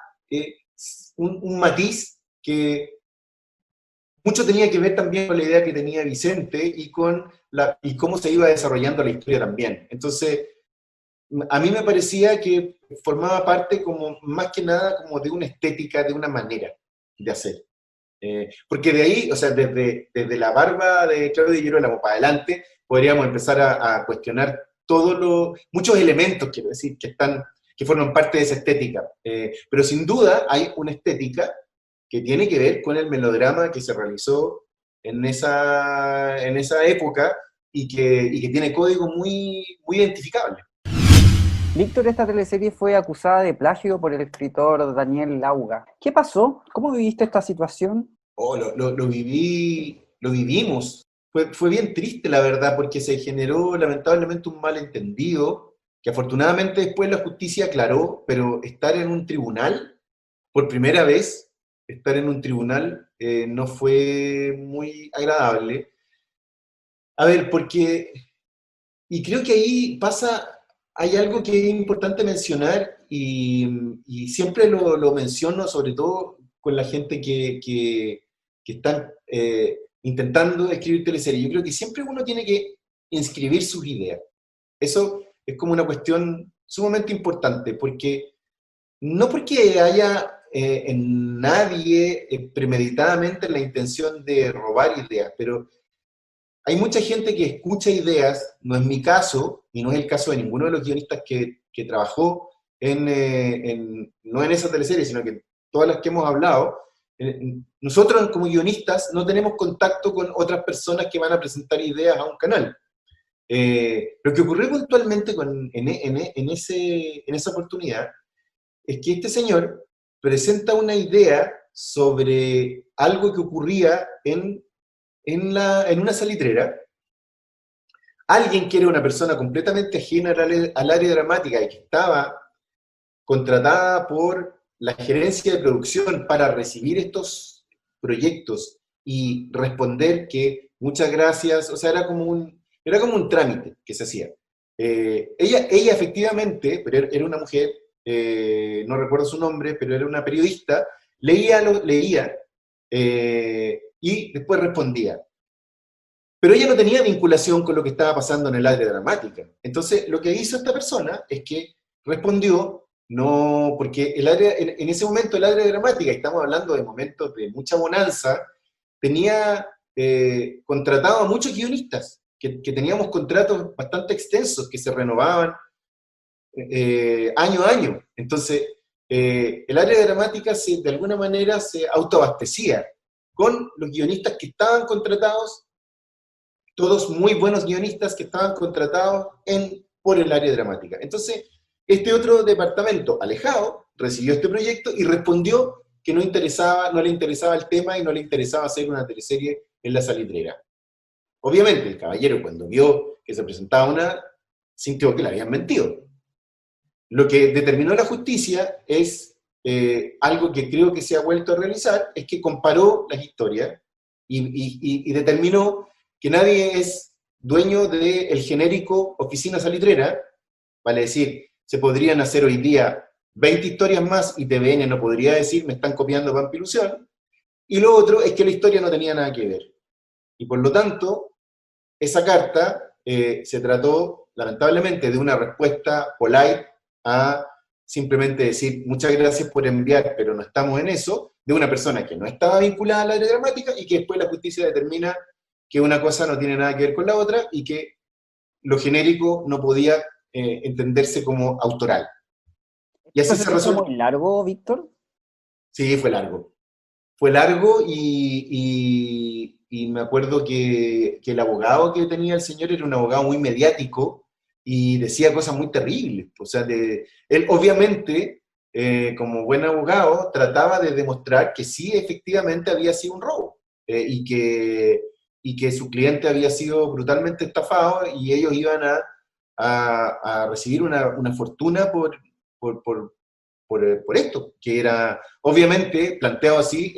un matiz que mucho tenía que ver también con la idea que tenía Vicente y cómo se iba desarrollando la historia también. Entonces, a mí me parecía que formaba parte como, más que nada, como de una estética, de una manera de hacer. Porque de ahí, o sea, desde la barba de Claudio Di Girolamo para adelante, podríamos empezar a cuestionar muchos elementos, quiero decir, que forman parte de esa estética. Pero sin duda hay una estética que tiene que ver con el melodrama que se realizó en esa época y que tiene código muy, muy identificable. Víctor, esta teleserie fue acusada de plagio por el escritor Daniel Lauga. ¿Qué pasó? ¿Cómo viviste esta situación? Lo vivimos. Fue bien triste, la verdad, porque se generó lamentablemente un malentendido, que afortunadamente después la justicia aclaró, pero estar en un tribunal, por primera vez, estar en un tribunal no fue muy agradable. A ver, y creo que ahí hay algo que es importante mencionar, y siempre lo menciono, sobre todo con la gente que están intentando escribir teleseries. Yo creo que siempre uno tiene que inscribir sus ideas. Eso es como una cuestión sumamente importante, no porque haya en nadie premeditadamente la intención de robar ideas, pero hay mucha gente que escucha ideas, no es mi caso, y no es el caso de ninguno de los guionistas que trabajó no en esa teleserie, sino que todas las que hemos hablado. Nosotros como guionistas no tenemos contacto con otras personas que van a presentar ideas a un canal. Lo que ocurrió puntualmente en esa oportunidad es que este señor presenta una idea sobre algo que ocurría en una salitrera. Alguien que era una persona completamente ajena al área dramática y que estaba contratada por la gerencia de producción para recibir estos proyectos y responder que muchas gracias, o sea, era como un trámite que se hacía. Ella efectivamente, pero era una mujer, no recuerdo su nombre, pero era una periodista, leía y después respondía. Pero ella no tenía vinculación con lo que estaba pasando en el área dramática. Entonces, lo que hizo esta persona es que respondió, no, porque en ese momento el área dramática, y estamos hablando de momentos de mucha bonanza, tenía contratado a muchos guionistas, que teníamos contratos bastante extensos, que se renovaban año a año. Entonces, el área dramática de alguna manera se autoabastecía con los guionistas que estaban contratados, todos muy buenos guionistas que estaban contratados por el área dramática. Entonces, este otro departamento, alejado, recibió este proyecto y respondió que no le interesaba el tema y no le interesaba hacer una teleserie en la salitrera. Obviamente, el caballero, cuando vio que se presentaba sintió que le habían mentido. Lo que determinó la justicia es algo que creo que se ha vuelto a realizar, es que comparó las historias y determinó que nadie es dueño del genérico oficina salitrera, vale decir, se podrían hacer hoy día 20 historias más y TVN no podría decir, me están copiando Vampilusión, y lo otro es que la historia no tenía nada que ver. Y por lo tanto, esa carta se trató, lamentablemente, de una respuesta polite a simplemente decir, muchas gracias por enviar, pero no estamos en eso, de una persona que no estaba vinculada al área dramática y que después la justicia determina que una cosa no tiene nada que ver con la otra y que lo genérico no podía entenderse como autoral. Y así ¿Este se proceso resolvió. muy largo, Víctor? Sí, fue largo. Fue largo y me acuerdo que el abogado que tenía el señor era un abogado muy mediático y decía cosas muy terribles. O sea, él obviamente, como buen abogado, trataba de demostrar que sí, efectivamente había sido un robo y que su cliente había sido brutalmente estafado y ellos iban a recibir una fortuna por esto, que era, obviamente, planteado así,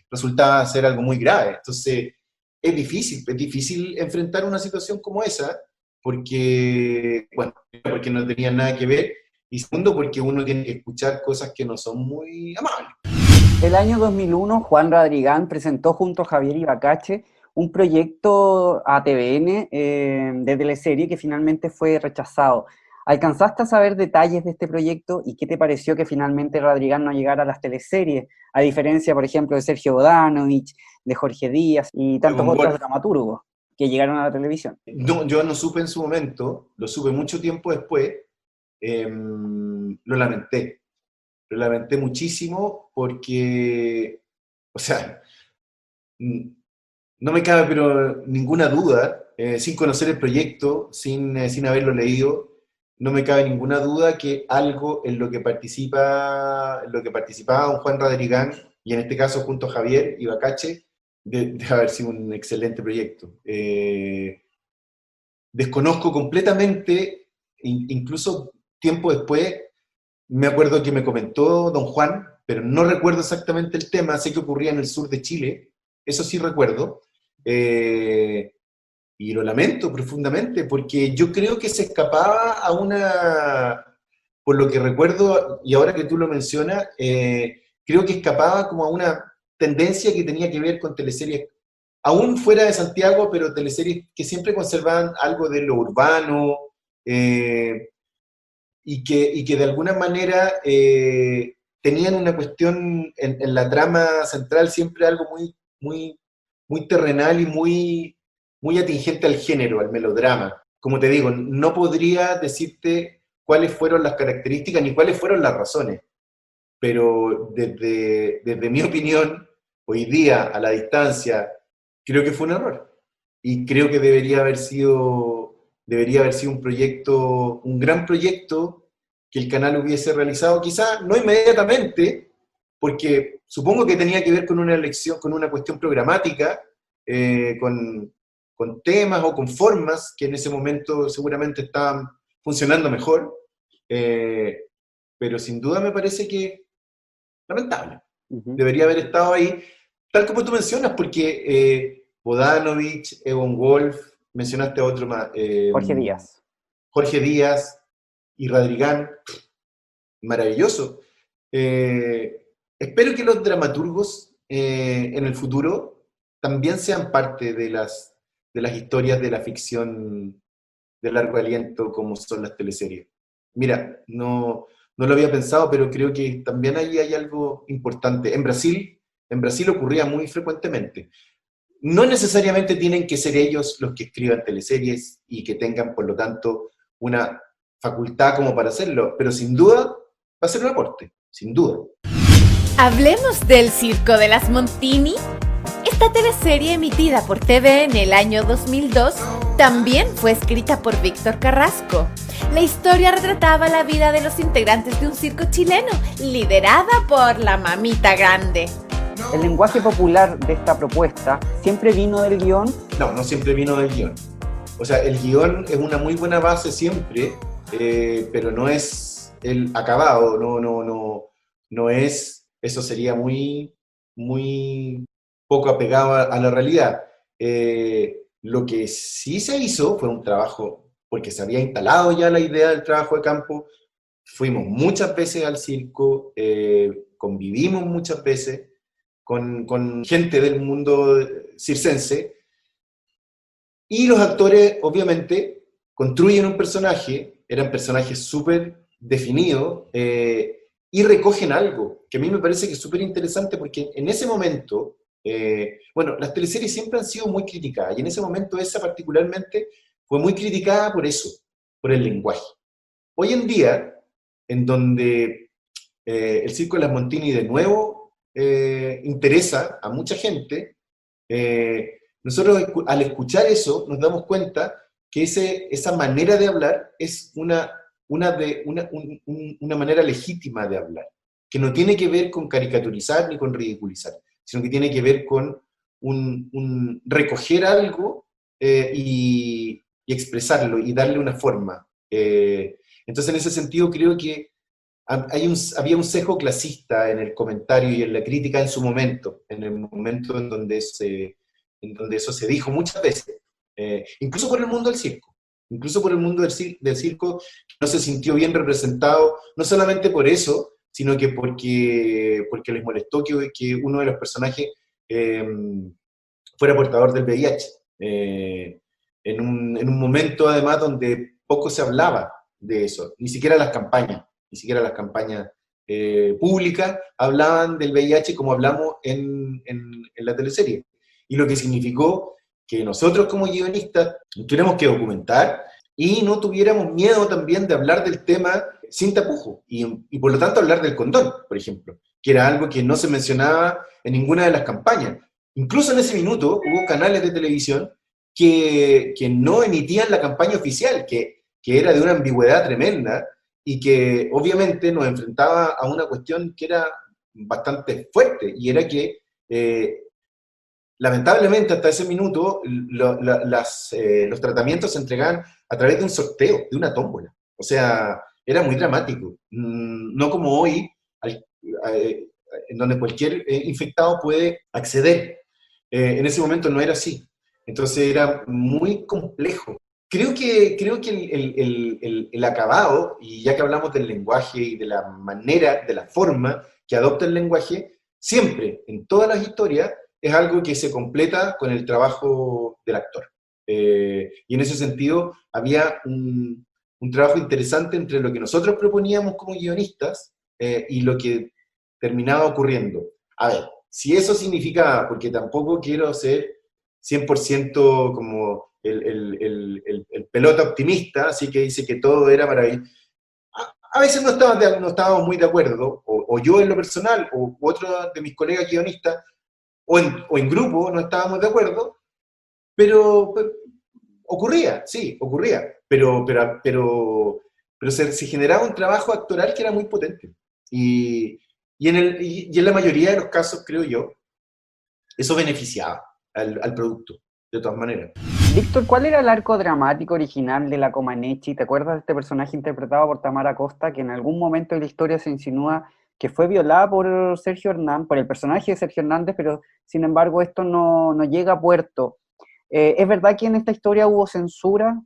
resultaba ser algo muy grave. Entonces, es difícil enfrentar una situación como esa, porque, bueno, porque no tenía nada que ver, y segundo, porque uno tiene que escuchar cosas que no son muy amables. El año 2001, Juan Radrigán presentó junto a Javier Ibacache un proyecto a TVN de teleserie que finalmente fue rechazado. ¿Alcanzaste a saber detalles de este proyecto y qué te pareció que finalmente Radrigán no llegara a las teleseries? A diferencia, por ejemplo, de Sergio Bodanovich, de Jorge Díaz y tantos Con otros Wolf. dramaturgos que llegaron a la televisión. No, yo no supe en su momento, lo supe mucho tiempo después, lo lamenté. Lo lamenté muchísimo porque, o sea, no me cabe pero ninguna duda, sin conocer el proyecto, sin haberlo leído, no me cabe ninguna duda que algo en lo que participaba don Juan Radrigán, y en este caso junto a Javier Ibacache, debe haber sido un excelente proyecto. Desconozco completamente, incluso tiempo después, me acuerdo que me comentó don Juan, pero no recuerdo exactamente el tema, sé que ocurría en el sur de Chile, eso sí recuerdo, y lo lamento profundamente, porque yo creo que se escapaba por lo que recuerdo, y ahora que tú lo mencionas, creo que escapaba como a una tendencia que tenía que ver con teleseries, aún fuera de Santiago, pero teleseries que siempre conservaban algo de lo urbano, y que de alguna manera tenían una cuestión en la trama central, siempre algo muy terrenal y muy atingente al género, al melodrama. Como te digo, no podría decirte cuáles fueron las características ni cuáles fueron las razones, pero desde mi opinión, hoy día, a la distancia, creo que fue un error. Y creo que debería haber sido un proyecto, un gran proyecto que el canal hubiese realizado, quizás no inmediatamente, porque supongo que tenía que ver con una elección, con una cuestión programática, con temas o con formas que en ese momento seguramente estaban funcionando mejor, pero sin duda me parece que lamentable. Debería haber estado ahí, tal como tú mencionas, porque Bodanovich, Egon Wolf, mencionaste a otro más. Jorge Díaz. Jorge Díaz y Radrigán, maravilloso. Espero que los dramaturgos en el futuro también sean parte de las historias de la ficción de largo aliento como son las teleseries. Mira, no lo había pensado, pero creo que también ahí hay algo importante. En Brasil ocurría muy frecuentemente. No necesariamente tienen que ser ellos los que escriban teleseries y que tengan, por lo tanto, una facultad como para hacerlo, pero sin duda va a ser un aporte, sin duda. Hablemos del Circo de las Montini. Esta teleserie emitida por TVN en el año 2002 también fue escrita por Víctor Carrasco. La historia retrataba la vida de los integrantes de un circo chileno, liderada por la Mamita Grande. ¿El lenguaje popular de esta propuesta siempre vino del guión? No siempre vino del guión. O sea, el guión es una muy buena base siempre, pero no es el acabado, no es, eso sería muy poco apegado a la realidad. Lo que sí se hizo fue un trabajo, porque se había instalado ya la idea del trabajo de campo, fuimos muchas veces al circo, convivimos muchas veces con gente del mundo circense, y los actores, obviamente, construyen un personaje, eran personajes súper definidos, y recogen algo, que a mí me parece que es súper interesante, porque en ese momento, Bueno, las teleseries siempre han sido muy criticadas, y en ese momento esa particularmente fue muy criticada por eso, por el lenguaje. Hoy en día, en donde el Circo de las Montini de nuevo interesa a mucha gente, nosotros al escuchar eso nos damos cuenta que esa manera de hablar es una manera legítima de hablar, que no tiene que ver con caricaturizar ni con ridiculizar, sino que tiene que ver con recoger algo y expresarlo y darle una forma. Entonces, en ese sentido, creo que había un sesgo clasista en el comentario y en la crítica en su momento, en el momento en donde eso se dijo muchas veces, incluso por el mundo del circo. Incluso por el mundo del circo, no se sintió bien representado, no solamente por eso, sino que porque les molestó que uno de los personajes fuera portador del VIH. En un momento, además, donde poco se hablaba de eso, ni siquiera las campañas públicas hablaban del VIH como hablamos en la teleserie. Y lo que significó que nosotros como guionistas tuviéramos que documentar y no tuviéramos miedo también de hablar del tema sin tapujo, y por lo tanto hablar del condón, por ejemplo, que era algo que no se mencionaba en ninguna de las campañas. Incluso en ese minuto hubo canales de televisión que no emitían la campaña oficial, que era de una ambigüedad tremenda, y que obviamente nos enfrentaba a una cuestión que era bastante fuerte, y era que lamentablemente hasta ese minuto los tratamientos se entregaban a través de un sorteo, de una tómbola. O sea, era muy dramático. No como hoy, en donde cualquier infectado puede acceder. En ese momento no era así. Entonces era muy complejo. Creo que el acabado, y ya que hablamos del lenguaje y de la manera, de la forma que adopta el lenguaje, siempre, en todas las historias, es algo que se completa con el trabajo del actor. Y en ese sentido había un trabajo interesante entre lo que nosotros proponíamos como guionistas y lo que terminaba ocurriendo. A ver, si eso significaba, porque tampoco quiero ser 100% como el pelota optimista, así que dice que todo era maravilloso. A veces no estábamos muy de acuerdo, o yo en lo personal, o otro de mis colegas guionistas, o en grupo no estábamos de acuerdo, pero ocurría, sí, ocurría, pero se generaba un trabajo actoral que era muy potente. Y en la mayoría de los casos, creo yo, eso beneficiaba al producto, de todas maneras. Víctor, ¿cuál era el arco dramático original de la Comaneci? ¿Te acuerdas de este personaje interpretado por Tamara Costa, que en algún momento de la historia se insinúa que fue violada por Sergio Hernández, por el personaje de Sergio Hernández, pero sin embargo esto no llega a puerto? ¿Es verdad que en esta historia hubo censura?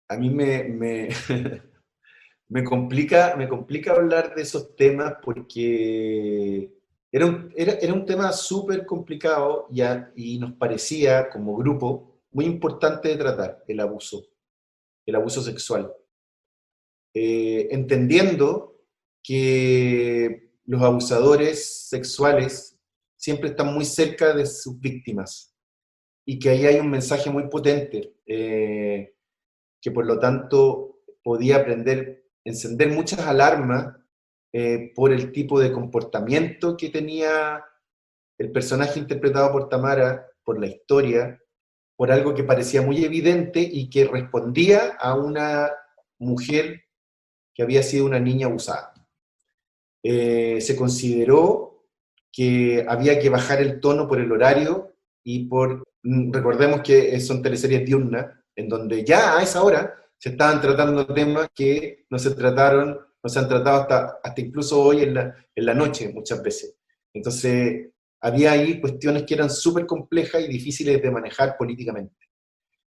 A mí me complica hablar de esos temas porque era un tema súper complicado y nos parecía, como grupo, muy importante de tratar, el abuso sexual. Entendiendo que los abusadores sexuales siempre están muy cerca de sus víctimas y que ahí hay un mensaje muy potente que por lo tanto podía encender muchas alarmas por el tipo de comportamiento que tenía el personaje interpretado por Tamara, por la historia, por algo que parecía muy evidente y que respondía a una mujer que había sido una niña abusada. Se consideró que había que bajar el tono por el horario y recordemos que son teleseries diurnas, en donde ya a esa hora se estaban tratando temas que no se han tratado hasta incluso hoy en la noche muchas veces. Entonces había ahí cuestiones que eran súper complejas y difíciles de manejar políticamente.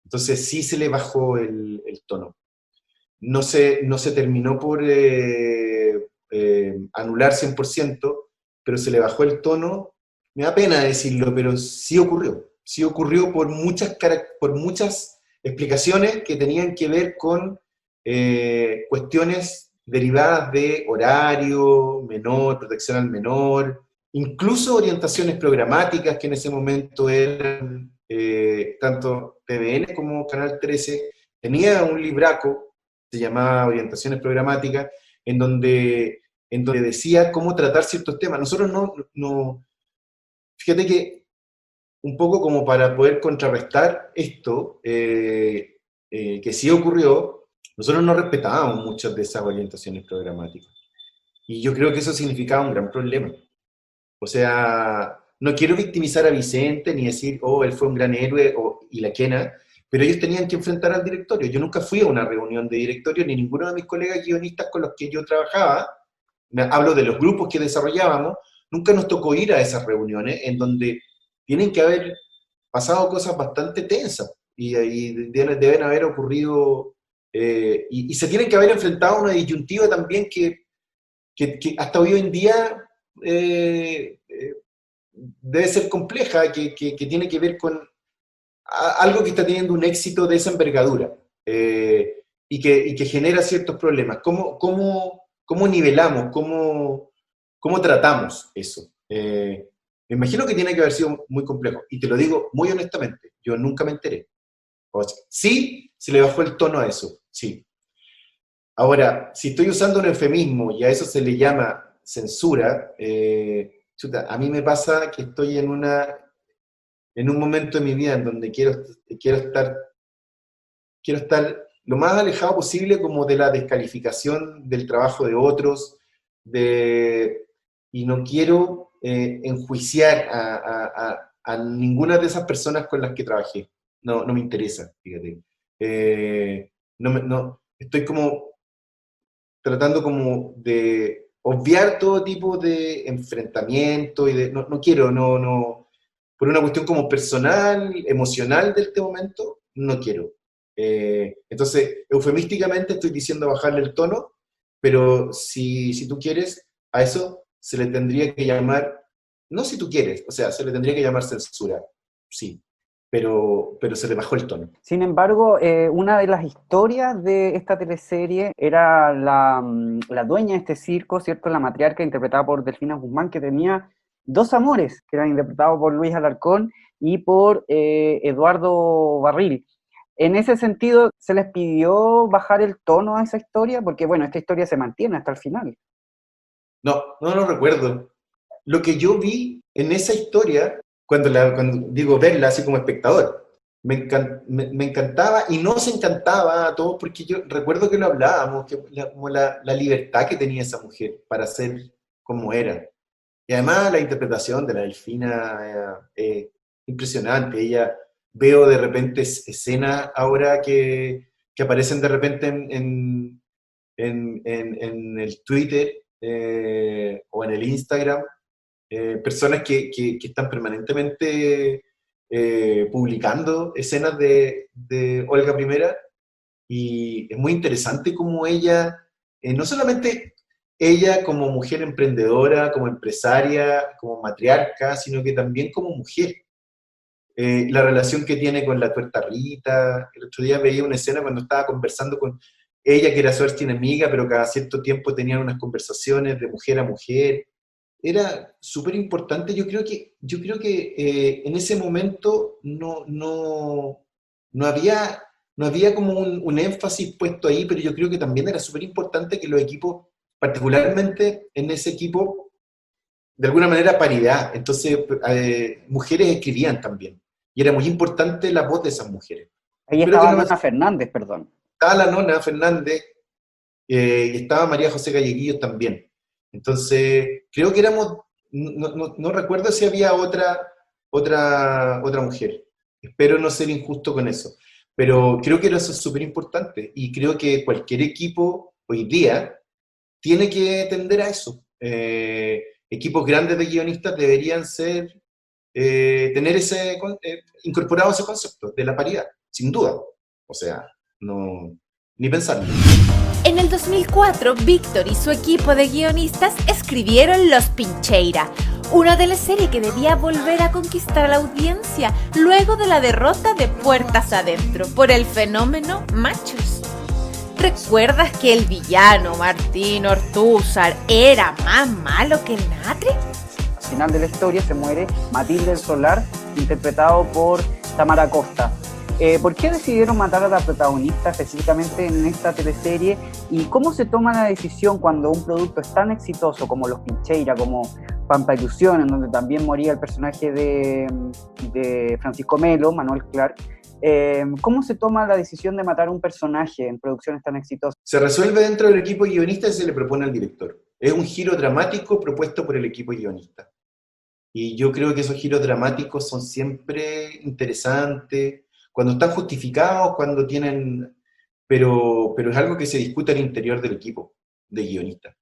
Entonces sí se le bajó el tono. No se terminó por anular 100%, pero se le bajó el tono. Me da pena decirlo, pero sí ocurrió. Sí ocurrió por muchas explicaciones que tenían que ver con cuestiones derivadas de horario, menor, protección al menor, incluso orientaciones programáticas que en ese momento eran tanto TVN como Canal 13, tenía un libraco, se llamaba Orientaciones Programáticas, en donde decía cómo tratar ciertos temas. Nosotros no fíjate que un poco como para poder contrarrestar esto, que sí ocurrió, nosotros no respetábamos muchas de esas orientaciones programáticas. Y yo creo que eso significaba un gran problema. O sea, no quiero victimizar a Vicente ni decir, oh, él fue un gran héroe y la quena, pero ellos tenían que enfrentar al directorio. Yo nunca fui a una reunión de directorio, ni ninguno de mis colegas guionistas con los que yo trabajaba, hablo de los grupos que desarrollábamos, nunca nos tocó ir a esas reuniones en donde tienen que haber pasado cosas bastante tensas y deben haber ocurrido, y se tienen que haber enfrentado a una disyuntiva también que hasta hoy en día debe ser compleja, que tiene que ver con algo que está teniendo un éxito de esa envergadura y que genera ciertos problemas. ¿Cómo nivelamos? ¿Cómo tratamos eso? Me imagino que tiene que haber sido muy complejo. Y te lo digo muy honestamente, yo nunca me enteré. O sea, sí, se le bajó el tono a eso, sí. Ahora, si estoy usando un eufemismo y a eso se le llama censura, a mí me pasa que estoy en un momento de mi vida en donde quiero estar lo más alejado posible como de la descalificación del trabajo de otros, y no quiero enjuiciar a ninguna de esas personas con las que trabajé. No me interesa, fíjate. Estoy como tratando como de obviar todo tipo de enfrentamiento y no quiero, por una cuestión como personal, emocional de este momento, no quiero. Entonces, eufemísticamente estoy diciendo bajarle el tono, pero si tú quieres, a eso se le tendría que llamar, no si tú quieres, o sea, se le tendría que llamar censura, sí, pero se le bajó el tono. Sin embargo, una de las historias de esta teleserie era la dueña de este circo, ¿cierto? La matriarca, interpretada por Delfina Guzmán, que tenía dos amores, que eran interpretados por Luis Alarcón y por Eduardo Barril. En ese sentido, ¿se les pidió bajar el tono a esa historia? Porque, bueno, esta historia se mantiene hasta el final. No lo recuerdo. Lo que yo vi en esa historia, cuando digo verla así como espectador, me encantaba y nos encantaba a todos, porque yo recuerdo que lo hablábamos, como la libertad que tenía esa mujer para ser como era. Y además la interpretación de la Delfina impresionante. Ella, veo de repente escenas ahora que aparecen de repente en el Twitter o en el Instagram, personas que están permanentemente publicando escenas de Olga I, y es muy interesante cómo ella, no solamente ella como mujer emprendedora, como empresaria, como matriarca, sino que también como mujer. La relación que tiene con la tuerta Rita. El otro día veía una escena cuando estaba conversando con ella, que era su archienemiga, pero cada cierto tiempo tenían unas conversaciones de mujer a mujer. Era súper importante. Yo creo que en ese momento no había como un énfasis puesto ahí, pero yo creo que también era súper importante que los equipos, particularmente en ese equipo, de alguna manera paridad. Entonces, mujeres escribían también. Y era muy importante la voz de esas mujeres. Ahí estaba Nona Fernández, perdón. Estaba la Nona Fernández, y estaba María José Galleguillos también. Entonces, creo que éramos, no recuerdo si había otra mujer. Espero no ser injusto con eso. Pero creo que eso es súper importante. Y creo que cualquier equipo hoy día tiene que tender a eso. Equipos grandes de guionistas deberían tener incorporado ese concepto de la paridad, sin duda. O sea, ni pensarlo. En el 2004, Víctor y su equipo de guionistas escribieron Los Pincheira, una teleserie que debía volver a conquistar a la audiencia luego de la derrota de Puertas Adentro por el fenómeno Machos. ¿Recuerdas que el villano Martín Ortúzar era más malo que el Natre? final de la historia se muere Matilde del Solar, interpretado por Tamara Costa. ¿Por qué decidieron matar a la protagonista específicamente en esta teleserie? ¿Y cómo se toma la decisión cuando un producto es tan exitoso como Los Pincheira, como Pampa Ilusión, en donde también moría el personaje de Francisco Melo, Manuel Clark? ¿Cómo se toma la decisión de matar a un personaje en producciones tan exitosas? Se resuelve dentro del equipo guionista y se le propone al director. Es un giro dramático propuesto por el equipo guionista. Y yo creo que esos giros dramáticos son siempre interesantes, cuando están justificados, cuando tienen... Pero es algo que se discute al interior del equipo de guionistas.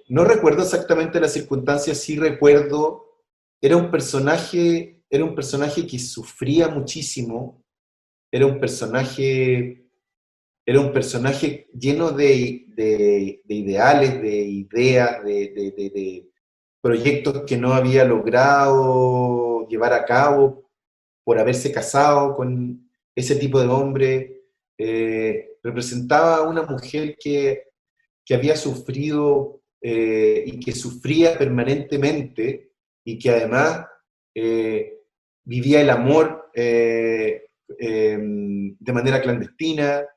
No recuerdo exactamente las circunstancias, sí recuerdo, era un personaje que sufría muchísimo, era un personaje lleno de ideales, de ideas, de proyectos que no había logrado llevar a cabo por haberse casado con ese tipo de hombre. Representaba a una mujer que había sufrido y que sufría permanentemente y que además vivía el amor de manera clandestina.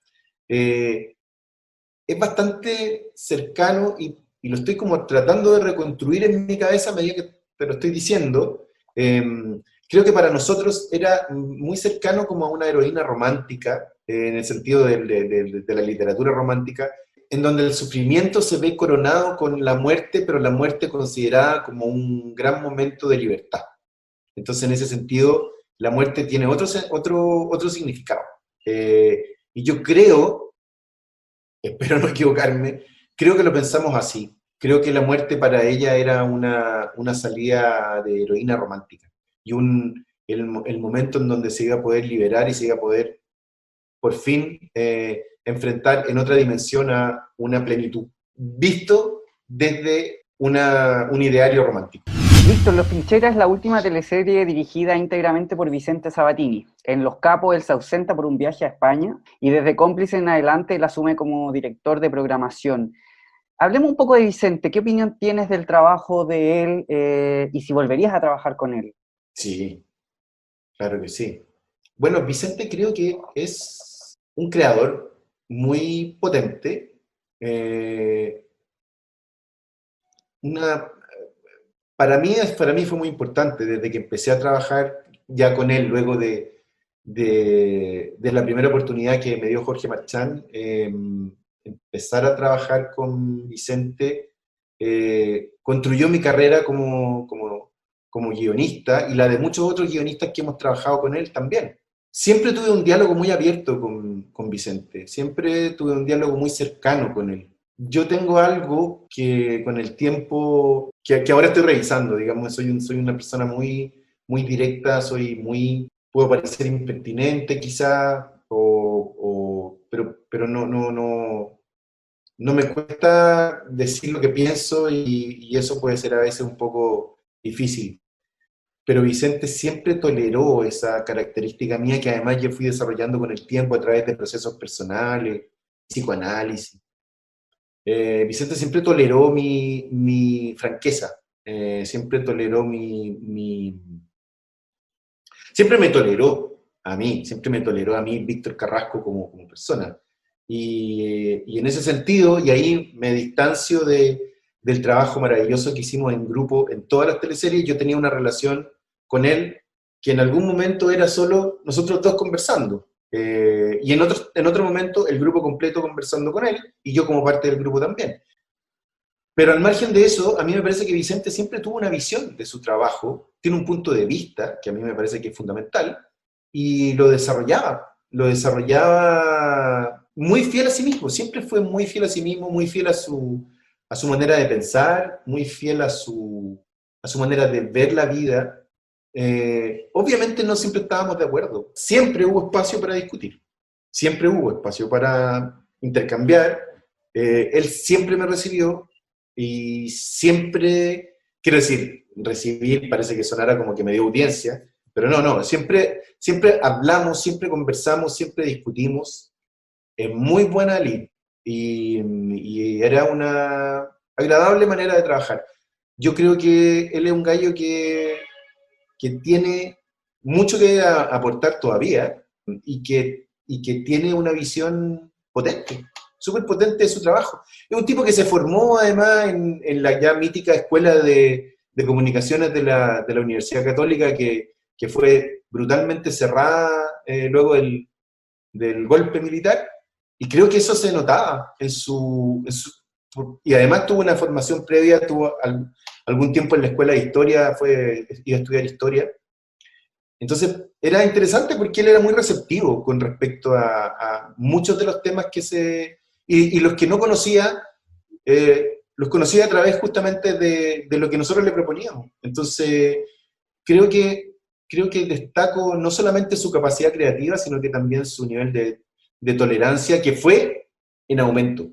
Es bastante cercano y lo estoy como tratando de reconstruir en mi cabeza a medida que te lo estoy diciendo. Creo que para nosotros era muy cercano como a una heroína romántica, en el sentido de la literatura romántica, en donde el sufrimiento se ve coronado con la muerte, pero la muerte considerada como un gran momento de libertad. Entonces, en ese sentido, la muerte tiene otro significado. Y yo creo, espero no equivocarme, creo que lo pensamos así. Creo que la muerte para ella era una salida de heroína romántica. Y el momento en donde se iba a poder liberar y se iba a poder, por fin, enfrentar en otra dimensión a una plenitud, visto desde un ideario romántico. Víctor, Los Pincheira es la última teleserie dirigida íntegramente por Vicente Sabatini. En Los Capos él se ausenta por un viaje a España y desde Cómplice en adelante él asume como director de programación. Hablemos un poco de Vicente. ¿Qué opinión tienes del trabajo de él y si volverías a trabajar con él? Sí, claro que sí. Bueno, Vicente creo que es un creador muy potente. Para mí fue muy importante desde que empecé a trabajar ya con él, luego de la primera oportunidad que me dio Jorge Marchán, empezar a trabajar con Vicente, construyó mi carrera como guionista y la de muchos otros guionistas que hemos trabajado con él también. Siempre tuve un diálogo muy abierto con Vicente, siempre tuve un diálogo muy cercano con él. Yo tengo algo que con el tiempo, que ahora estoy revisando, digamos, soy una persona muy, muy directa, puedo parecer impertinente quizá, pero no me cuesta decir lo que pienso y eso puede ser a veces un poco difícil. Pero Vicente siempre toleró esa característica mía que además yo fui desarrollando con el tiempo a través de procesos personales, psicoanálisis. Vicente siempre toleró mi franqueza, siempre toleró siempre me toleró a mí, Víctor Carrasco, como persona. Y en ese sentido, y ahí me distancio del trabajo maravilloso que hicimos en grupo en todas las teleseries, yo tenía una relación con él que en algún momento era solo nosotros dos conversando. Y en otro momento el grupo completo conversando con él y yo como parte del grupo también. Pero al margen de eso, a mí me parece que Vicente siempre tuvo una visión de su trabajo, tiene un punto de vista que a mí me parece que es fundamental y lo desarrollaba muy fiel a sí mismo, siempre fue muy fiel a sí mismo, muy fiel a su manera de pensar, muy fiel a su manera de ver la vida. Obviamente no siempre estábamos de acuerdo, siempre hubo espacio para discutir, siempre hubo espacio para intercambiar, él siempre me recibió y siempre, quiero decir, recibir parece que sonara como que me dio audiencia, pero no, siempre hablamos, siempre conversamos, siempre discutimos, en muy buena lid y era una agradable manera de trabajar. Yo creo que él es un gallo que tiene mucho que aportar todavía y que tiene una visión potente, súper potente de su trabajo. Es un tipo que se formó además en la ya mítica escuela de comunicaciones de la Universidad Católica que fue brutalmente cerrada luego del golpe militar, y creo que eso se notaba y además tuvo una formación previa, algún tiempo en la escuela de historia, iba a estudiar historia. Entonces era interesante porque él era muy receptivo con respecto a muchos de los temas y los que no conocía, los conocía a través justamente de lo que nosotros le proponíamos. Entonces creo que destaco no solamente su capacidad creativa, sino que también su nivel de tolerancia, que fue en aumento.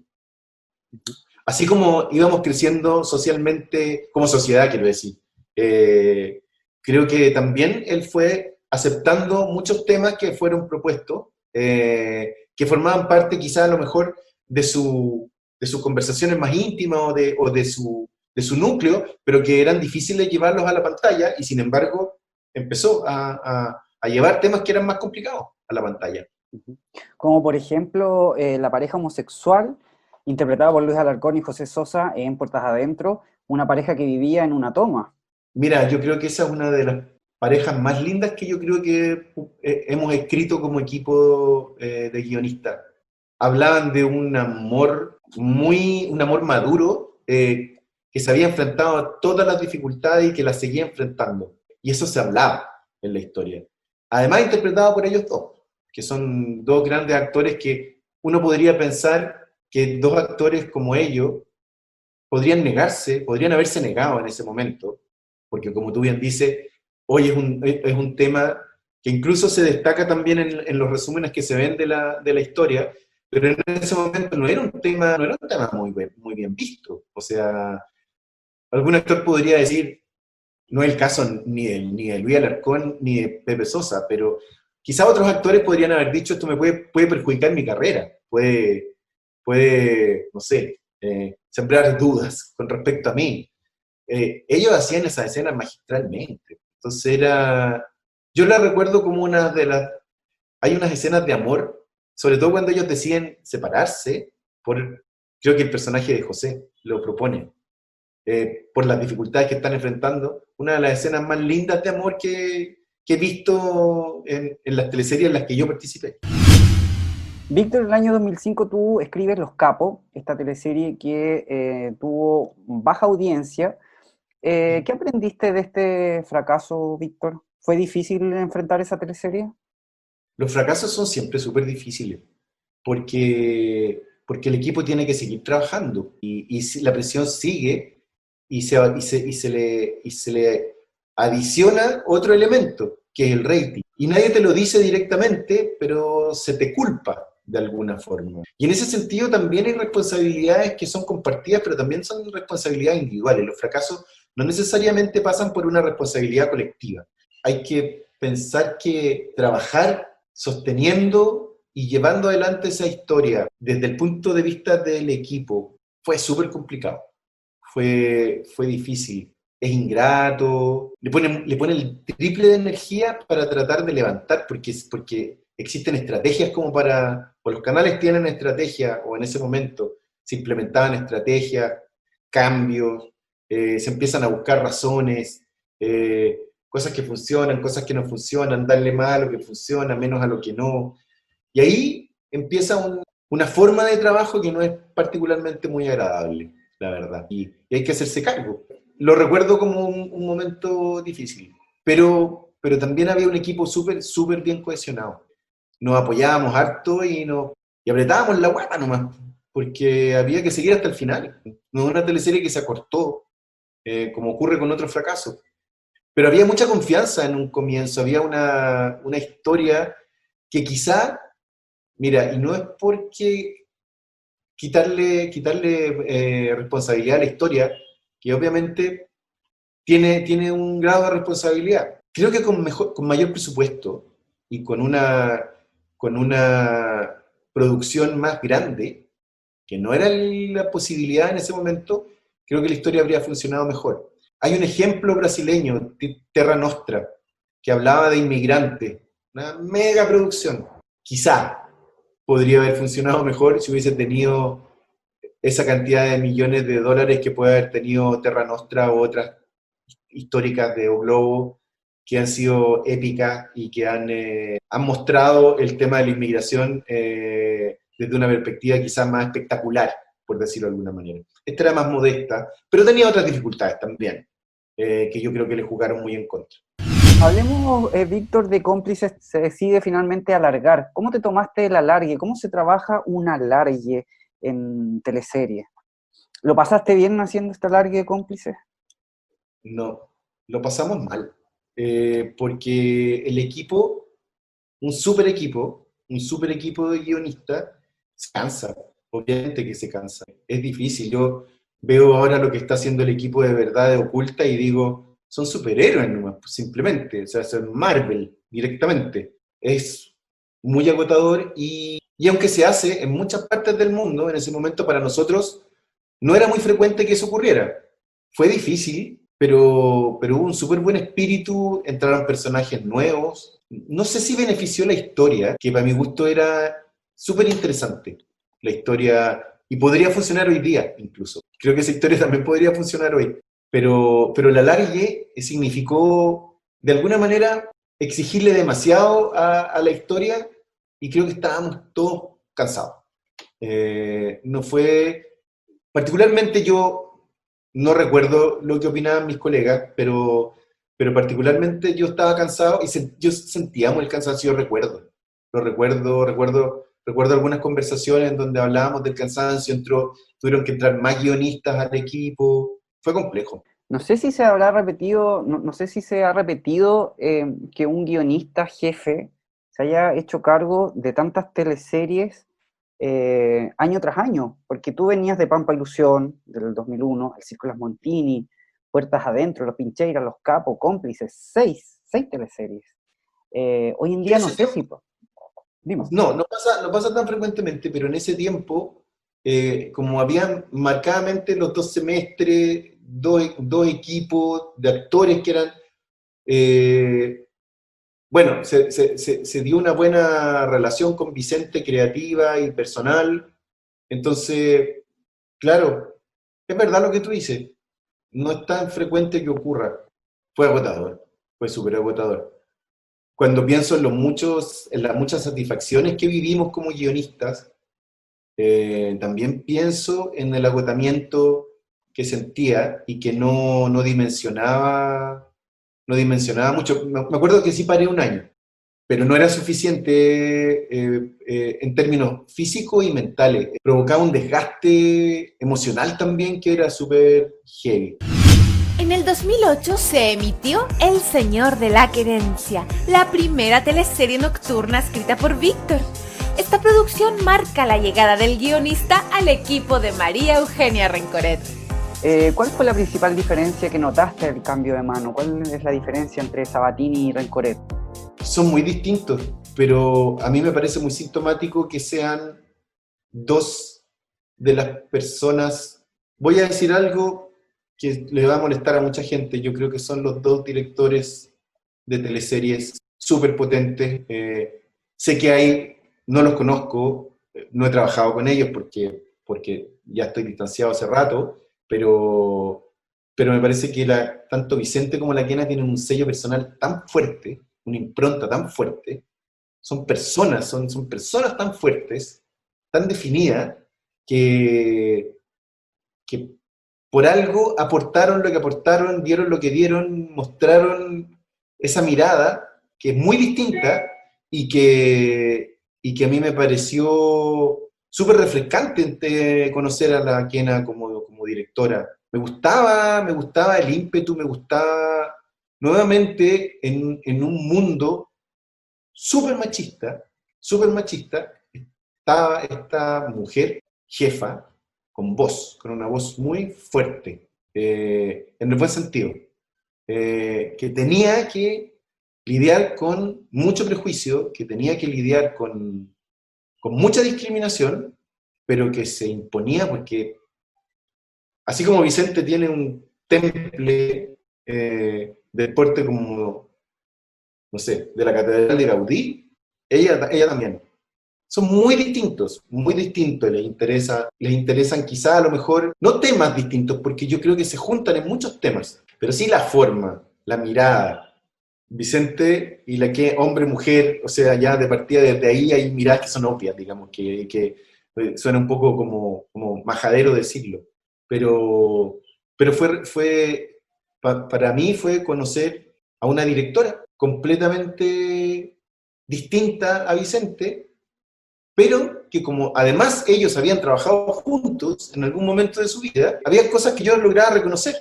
Así como íbamos creciendo socialmente, como sociedad, quiero decir, creo que también él fue aceptando muchos temas que fueron propuestos, que formaban parte quizá a lo mejor de sus conversaciones más íntimas o de su núcleo, pero que eran difíciles llevarlos a la pantalla, y sin embargo empezó a llevar temas que eran más complicados a la pantalla. Como por ejemplo la pareja homosexual, interpretada por Luis Alarcón y José Sosa en Puertas Adentro, una pareja que vivía en una toma. Mira, yo creo que esa es una de las parejas más lindas que yo creo que hemos escrito como equipo de guionistas. Hablaban de un amor maduro, que se había enfrentado a todas las dificultades y que las seguía enfrentando. Y eso se hablaba en la historia. Además, interpretado por ellos dos, que son dos grandes actores que uno podría pensar que dos actores como ellos podrían haberse negado en ese momento, porque como tú bien dices, hoy es un tema que incluso se destaca también en los resúmenes que se ven de la historia, pero en ese momento no era un tema muy bien visto. O sea, algún actor podría decir, no es el caso ni de Luis Alarcón ni de Pepe Sosa, pero quizá otros actores podrían haber dicho, esto me puede perjudicar mi carrera, puede no sé, sembrar dudas con respecto a mí. Ellos hacían esas escenas magistralmente. Entonces yo la recuerdo como hay unas escenas de amor, sobre todo cuando ellos deciden separarse, creo que el personaje de José lo propone, por las dificultades que están enfrentando, una de las escenas más lindas de amor que he visto en las teleseries en las que yo participé. Víctor, en el año 2005 tú escribes Los Capos, esta teleserie que tuvo baja audiencia. ¿Qué aprendiste de este fracaso, Víctor? ¿Fue difícil enfrentar esa teleserie? Los fracasos son siempre súper difíciles, porque el equipo tiene que seguir trabajando, y la presión sigue, y se le adiciona otro elemento, que es el rating. Y nadie te lo dice directamente, pero se te culpa de alguna forma. Y en ese sentido también hay responsabilidades que son compartidas, pero también son responsabilidades individuales. Los fracasos no necesariamente pasan por una responsabilidad colectiva. Hay que pensar que trabajar sosteniendo y llevando adelante esa historia desde el punto de vista del equipo fue súper complicado. Fue difícil. Es ingrato, le pone el triple de energía para tratar de levantar, porque existen estrategias o los canales tienen estrategias, o en ese momento se implementaban estrategias, cambios, se empiezan a buscar razones, cosas que funcionan, cosas que no funcionan, darle más a lo que funciona, menos a lo que no. Y ahí empieza una forma de trabajo que no es particularmente muy agradable, la verdad. Y hay que hacerse cargo. Lo recuerdo como un momento difícil, pero también había un equipo súper bien cohesionado. Nos apoyábamos harto y apretábamos la guata nomás, porque había que seguir hasta el final. No es una teleserie que se acortó, como ocurre con otros fracasos. Pero había mucha confianza en un comienzo, había una historia que quizá, mira, y no es porque quitarle responsabilidad a la historia, que obviamente tiene un grado de responsabilidad. Creo que con mayor presupuesto y con una producción más grande, que no era la posibilidad en ese momento, creo que la historia habría funcionado mejor. Hay un ejemplo brasileño, Terra Nostra, que hablaba de inmigrantes, una mega producción. Quizá podría haber funcionado mejor si hubiese tenido esa cantidad de millones de dólares que puede haber tenido Terra Nostra u otras históricas de O Globo, que han sido épicas y que han mostrado el tema de la inmigración desde una perspectiva quizás más espectacular, por decirlo de alguna manera. Esta era más modesta, pero tenía otras dificultades también, que yo creo que le jugaron muy en contra. Hablemos, Víctor, de Cómplices. Se decide finalmente alargar. ¿Cómo te tomaste el alargue? ¿Cómo se trabaja un alargue en teleserie? ¿Lo pasaste bien haciendo este alargue de Cómplices? No, lo pasamos mal, porque el equipo, un super equipo de guionistas, se cansa, obviamente que se cansa, es difícil. Yo veo ahora lo que está haciendo el equipo de Verdad Oculta y digo, son superhéroes nomás, simplemente, o sea, son Marvel directamente. Es muy agotador y aunque se hace en muchas partes del mundo, en ese momento para nosotros no era muy frecuente que eso ocurriera. Fue difícil, pero hubo un súper buen espíritu, entraron personajes nuevos. No sé si benefició la historia, que para mi gusto era súper interesante. La historia, y podría funcionar hoy día incluso. Creo que esa historia también podría funcionar hoy. Pero el alargue significó, de alguna manera, exigirle demasiado a la historia y creo que estábamos todos cansados. No fue... Particularmente yo no recuerdo lo que opinaban mis colegas, pero particularmente yo estaba cansado y yo sentíamos el cansancio, yo recuerdo. Lo recuerdo algunas conversaciones en donde hablábamos del cansancio, tuvieron que entrar más guionistas al equipo, fue complejo. No sé si se habrá repetido, no sé si se ha repetido que un guionista jefe se haya hecho cargo de tantas teleseries año tras año, porque tú venías de Pampa Ilusión, del 2001, El Circo de las Montini, Puertas Adentro, Los Pincheiras, Los Capos, Cómplices, seis teleseries. Hoy en día no sé si... Dime. No pasa tan frecuentemente, pero en ese tiempo, como habían marcadamente los 2 semestres, dos equipos de actores que eran... bueno, se dio una buena relación con Vicente, creativa y personal. Entonces, claro, es verdad lo que tú dices. No es tan frecuente que ocurra. Fue agotador, fue súper agotador. Cuando pienso en las muchas satisfacciones que vivimos como guionistas, también pienso en el agotamiento que sentía y que no dimensionaba mucho. Me acuerdo que sí paré un año, pero no era suficiente en términos físicos y mentales. Provocaba un desgaste emocional también que era súper heavy. En el 2008 se emitió El Señor de la Querencia, la primera teleserie nocturna escrita por Víctor. Esta producción marca la llegada del guionista al equipo de María Eugenia Rencoret. ¿Cuál fue la principal diferencia que notaste del cambio de mano? ¿Cuál es la diferencia entre Sabatini y Rencoret? Son muy distintos, pero a mí me parece muy sintomático que sean dos de las personas. Voy a decir algo que le va a molestar a mucha gente. Yo creo que son los dos directores de teleseries súper potentes. Sé que hay, no los conozco, no he trabajado con ellos porque ya estoy distanciado hace rato, pero me parece que tanto Vicente como la Kena tienen un sello personal tan fuerte, una impronta tan fuerte, son personas tan fuertes, tan definidas, que por algo aportaron lo que aportaron, dieron lo que dieron, mostraron esa mirada que es muy distinta y que a mí me pareció súper refrescante conocer a la Kena como directora. Me gustaba el ímpetu, me gustaba nuevamente en un mundo súper machista, estaba esta mujer jefa con una voz muy fuerte, en el buen sentido, que tenía que lidiar con mucho prejuicio, que tenía que lidiar con mucha discriminación, pero que se imponía porque, así como Vicente tiene un temple porte como, no sé, de la Catedral de Gaudí, ella también. Son muy distintos, les interesan quizá a lo mejor, no temas distintos, porque yo creo que se juntan en muchos temas, pero sí la forma, la mirada. Vicente y la que hombre-mujer, o sea, ya de partida desde ahí hay miradas que son obvias, digamos, que suena un poco como majadero decirlo, pero para mí fue conocer a una directora completamente distinta a Vicente, pero que como además ellos habían trabajado juntos en algún momento de su vida, había cosas que yo no lograba reconocer.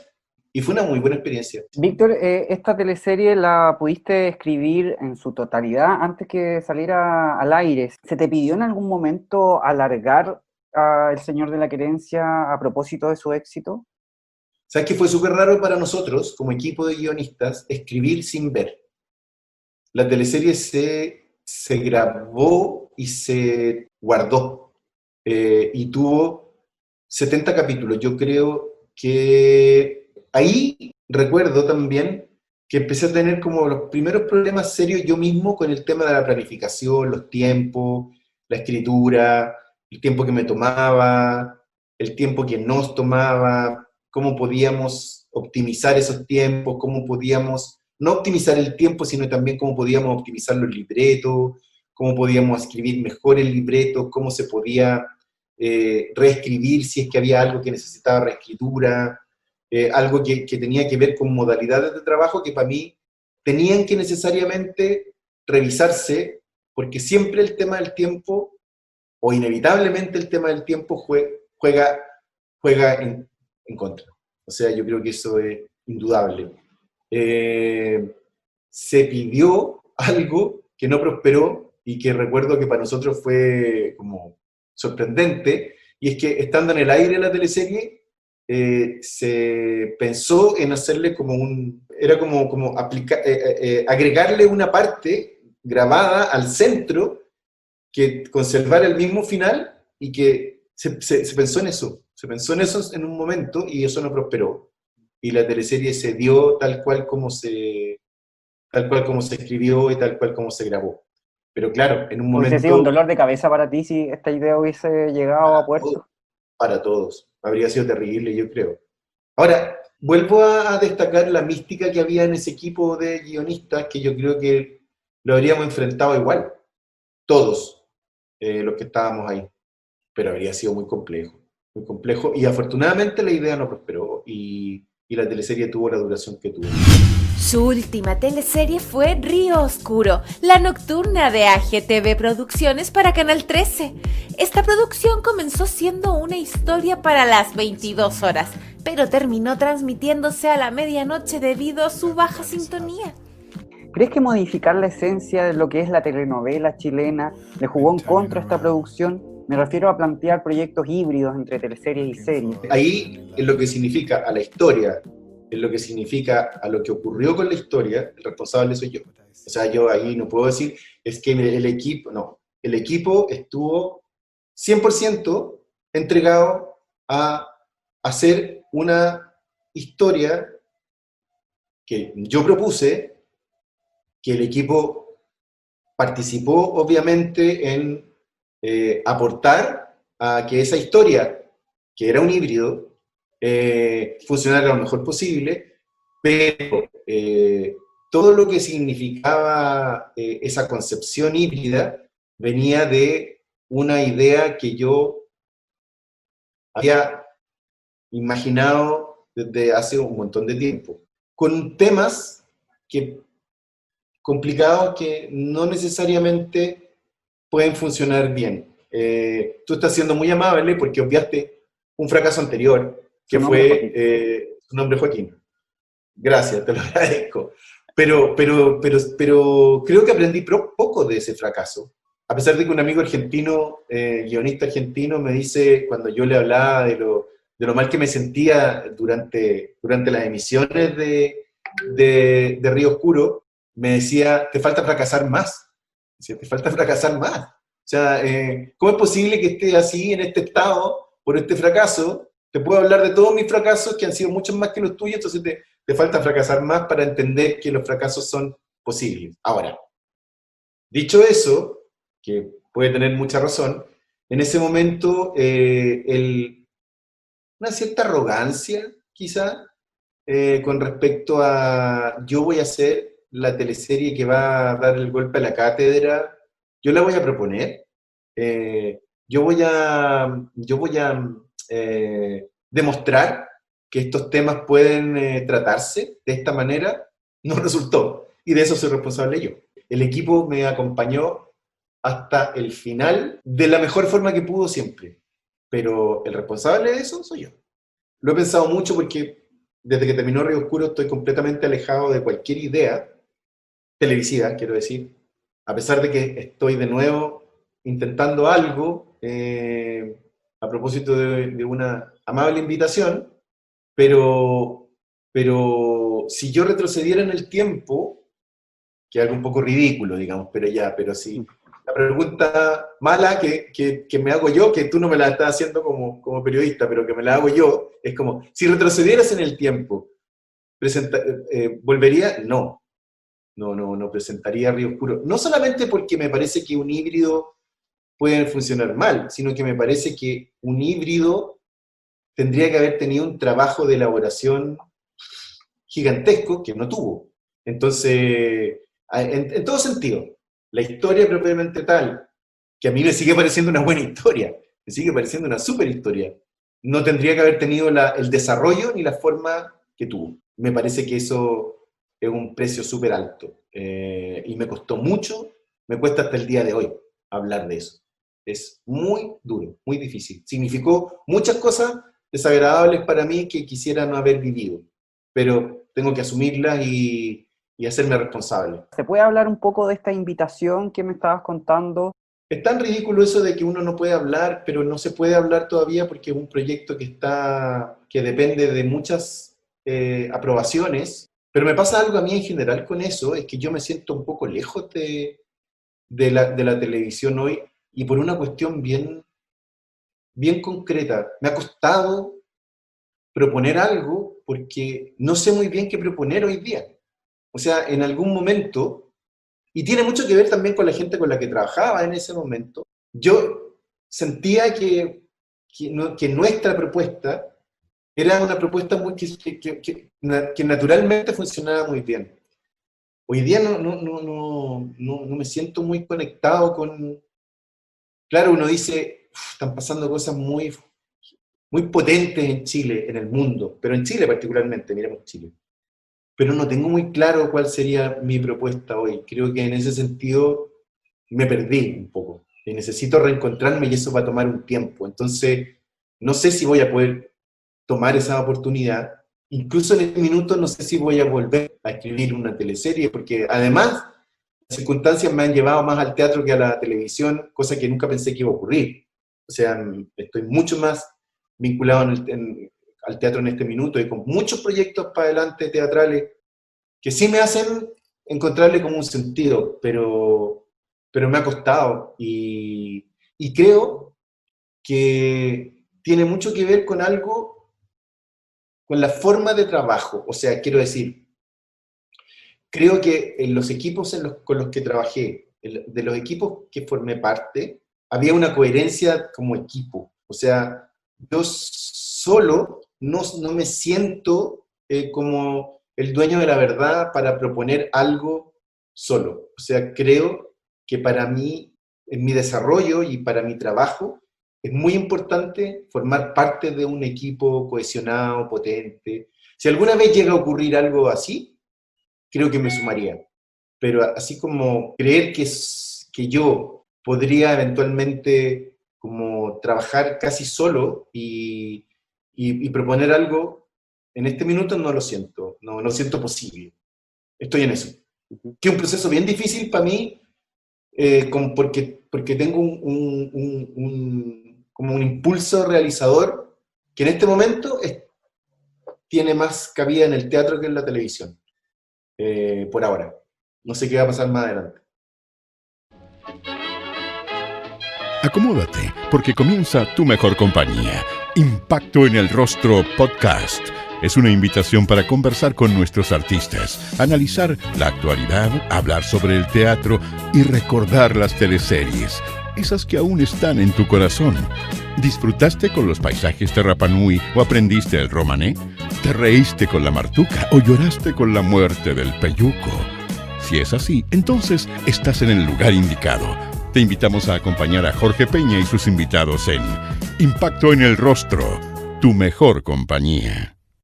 Y fue una muy buena experiencia. Víctor, ¿esta teleserie la pudiste escribir en su totalidad antes que saliera al aire? ¿Se te pidió en algún momento alargar a El Señor de la Querencia a propósito de su éxito? ¿Sabes que fue súper raro para nosotros, como equipo de guionistas, escribir sin ver? La teleserie se grabó y se guardó, y tuvo 70 capítulos. Yo creo que ahí recuerdo también que empecé a tener como los primeros problemas serios yo mismo con el tema de la planificación, los tiempos, la escritura, el tiempo que me tomaba, el tiempo que nos tomaba, cómo podíamos optimizar esos tiempos, cómo podíamos no optimizar el tiempo, sino también cómo podíamos optimizar los libretos, cómo podíamos escribir mejor el libreto, cómo se podía reescribir si es que había algo que necesitaba reescritura, algo que tenía que ver con modalidades de trabajo que para mí tenían que necesariamente revisarse, porque siempre el tema del tiempo, o inevitablemente el tema del tiempo juega en contra. O sea, yo creo que eso es indudable. Se pidió algo que no prosperó y que recuerdo que para nosotros fue como sorprendente, y es que estando en el aire de la teleserie, se pensó en hacerle como agregarle una parte grabada al centro que conservara el mismo final, y que se pensó en eso, en un momento, y eso no prosperó. Y la teleserie se dio tal cual como se escribió y tal cual como se grabó. Pero claro, en un momento... ¿Hubiese sido un dolor de cabeza para ti si esta idea hubiese llegado a puerto? Para todos. Habría sido terrible, yo creo. Ahora, vuelvo a destacar la mística que había en ese equipo de guionistas, que yo creo que lo habríamos enfrentado igual, todos los que estábamos ahí. Pero habría sido muy complejo, y afortunadamente la idea no prosperó, y la teleserie tuvo la duración que tuvo. Su última teleserie fue Río Oscuro, la nocturna de AGTV Producciones para Canal 13. Esta producción comenzó siendo una historia para las 22 horas, pero terminó transmitiéndose a la medianoche debido a su baja sintonía. ¿Crees que modificar la esencia de lo que es la telenovela chilena le jugó en contra a esta producción? Me refiero a plantear proyectos híbridos entre teleseries y series. Ahí, en lo que significa a la historia, en lo que significa a lo que ocurrió con la historia, el responsable soy yo. O sea, yo ahí no puedo decir, es que el equipo estuvo 100% entregado a hacer una historia que yo propuse, que el equipo participó obviamente en aportar a que esa historia, que era un híbrido, funcionara lo mejor posible, pero todo lo que significaba esa concepción híbrida venía de una idea que yo había imaginado desde hace un montón de tiempo, con temas complicados que no necesariamente pueden funcionar bien. Tú estás siendo muy amable porque obviaste un fracaso anterior, que fue su nombre Joaquín. Gracias, te lo agradezco. Pero creo que aprendí poco de ese fracaso. A pesar de que un amigo argentino, guionista argentino, me dice, cuando yo le hablaba de lo mal que me sentía durante las emisiones de Río Oscuro, me decía, te falta fracasar más. Decía, te falta fracasar más. O sea, ¿cómo es posible que esté así, en este estado, por este fracaso? Te puedo hablar de todos mis fracasos, que han sido muchos más que los tuyos, entonces te te falta fracasar más para entender que los fracasos son posibles. Ahora, dicho eso, que puede tener mucha razón, en ese momento una cierta arrogancia, quizá, con respecto a yo voy a hacer la teleserie que va a dar el golpe a la cátedra, yo la voy a proponer, yo voy a demostrar que estos temas pueden tratarse de esta manera, no resultó. Y de eso soy responsable yo. El equipo me acompañó hasta el final de la mejor forma que pudo siempre. Pero el responsable de eso soy yo. Lo he pensado mucho porque desde que terminó Río Oscuro estoy completamente alejado de cualquier idea televisiva, quiero decir. A pesar de que estoy de nuevo intentando algo, a propósito de una amable invitación, pero si yo retrocediera en el tiempo, que es algo un poco ridículo, digamos, pero sí, la pregunta mala que me hago yo, que tú no me la estás haciendo como periodista, pero que me la hago yo, es como, si retrocedieras en el tiempo, ¿volvería? No presentaría Río Oscuro. No solamente porque me parece que un híbrido puede funcionar mal, sino que me parece que un híbrido tendría que haber tenido un trabajo de elaboración gigantesco que no tuvo. Entonces, en todo sentido, la historia propiamente tal, que a mí me sigue pareciendo una buena historia, me sigue pareciendo una súper historia, no tendría que haber tenido el desarrollo ni la forma que tuvo. Me parece que eso es un precio súper alto, y me costó mucho, me cuesta hasta el día de hoy hablar de eso. Es muy duro, muy difícil. Significó muchas cosas desagradables para mí que quisiera no haber vivido, pero tengo que asumirlas y hacerme responsable. ¿Se puede hablar un poco de esta invitación que me estabas contando? Es tan ridículo eso de que uno no puede hablar, pero no se puede hablar todavía porque es un proyecto que depende de muchas aprobaciones, pero me pasa algo a mí en general con eso, es que yo me siento un poco lejos de la televisión hoy, y por una cuestión bien concreta. Me ha costado proponer algo porque no sé muy bien qué proponer hoy día. O sea, en algún momento, y tiene mucho que ver también con la gente con la que trabajaba en ese momento, yo sentía que nuestra propuesta era una propuesta que naturalmente funcionaba muy bien. Hoy día no me siento muy conectado con... Claro, uno dice, están pasando cosas muy potentes en Chile, en el mundo, pero en Chile particularmente, miremos Chile. Pero no tengo muy claro cuál sería mi propuesta hoy. Creo que en ese sentido me perdí un poco. Y necesito reencontrarme y eso va a tomar un tiempo. Entonces, no sé si voy a poder tomar esa oportunidad. Incluso en este minuto no sé si voy a volver a escribir una teleserie, porque además las circunstancias me han llevado más al teatro que a la televisión, cosa que nunca pensé que iba a ocurrir. O sea, estoy mucho más vinculado al teatro en este minuto y con muchos proyectos para adelante teatrales que sí me hacen encontrarle como un sentido, pero me ha costado y creo que tiene mucho que ver con algo, con la forma de trabajo. O sea, quiero decir, creo que en los equipos con los que trabajé, de los equipos que formé parte, había una coherencia como equipo. O sea, yo solo no me siento como el dueño de la verdad para proponer algo solo. O sea, creo que para mí, en mi desarrollo y para mi trabajo, es muy importante formar parte de un equipo cohesionado, potente. Si alguna vez llega a ocurrir algo así, creo que me sumaría. Pero así como creer que yo podría eventualmente como trabajar casi solo y proponer algo, en este minuto no lo siento, no lo siento posible. Estoy en eso. Que es un proceso bien difícil para mí, porque tengo como un impulso realizador que en este momento tiene más cabida en el teatro que en la televisión, por ahora. No sé qué va a pasar más adelante. Acomódate, porque comienza tu mejor compañía. Impacto en el Rostro Podcast. es una invitación para conversar con nuestros artistas, analizar la actualidad, hablar sobre el teatro y recordar las teleseries, esas que aún están en tu corazón. ¿Disfrutaste con los paisajes de Rapa Nui o aprendiste el romané? ¿Te reíste con la martuca o lloraste con la muerte del peyuco? Si es así, entonces estás en el lugar indicado. Te invitamos a acompañar a Jorge Peña y sus invitados en Impacto en el Rostro, tu mejor compañía.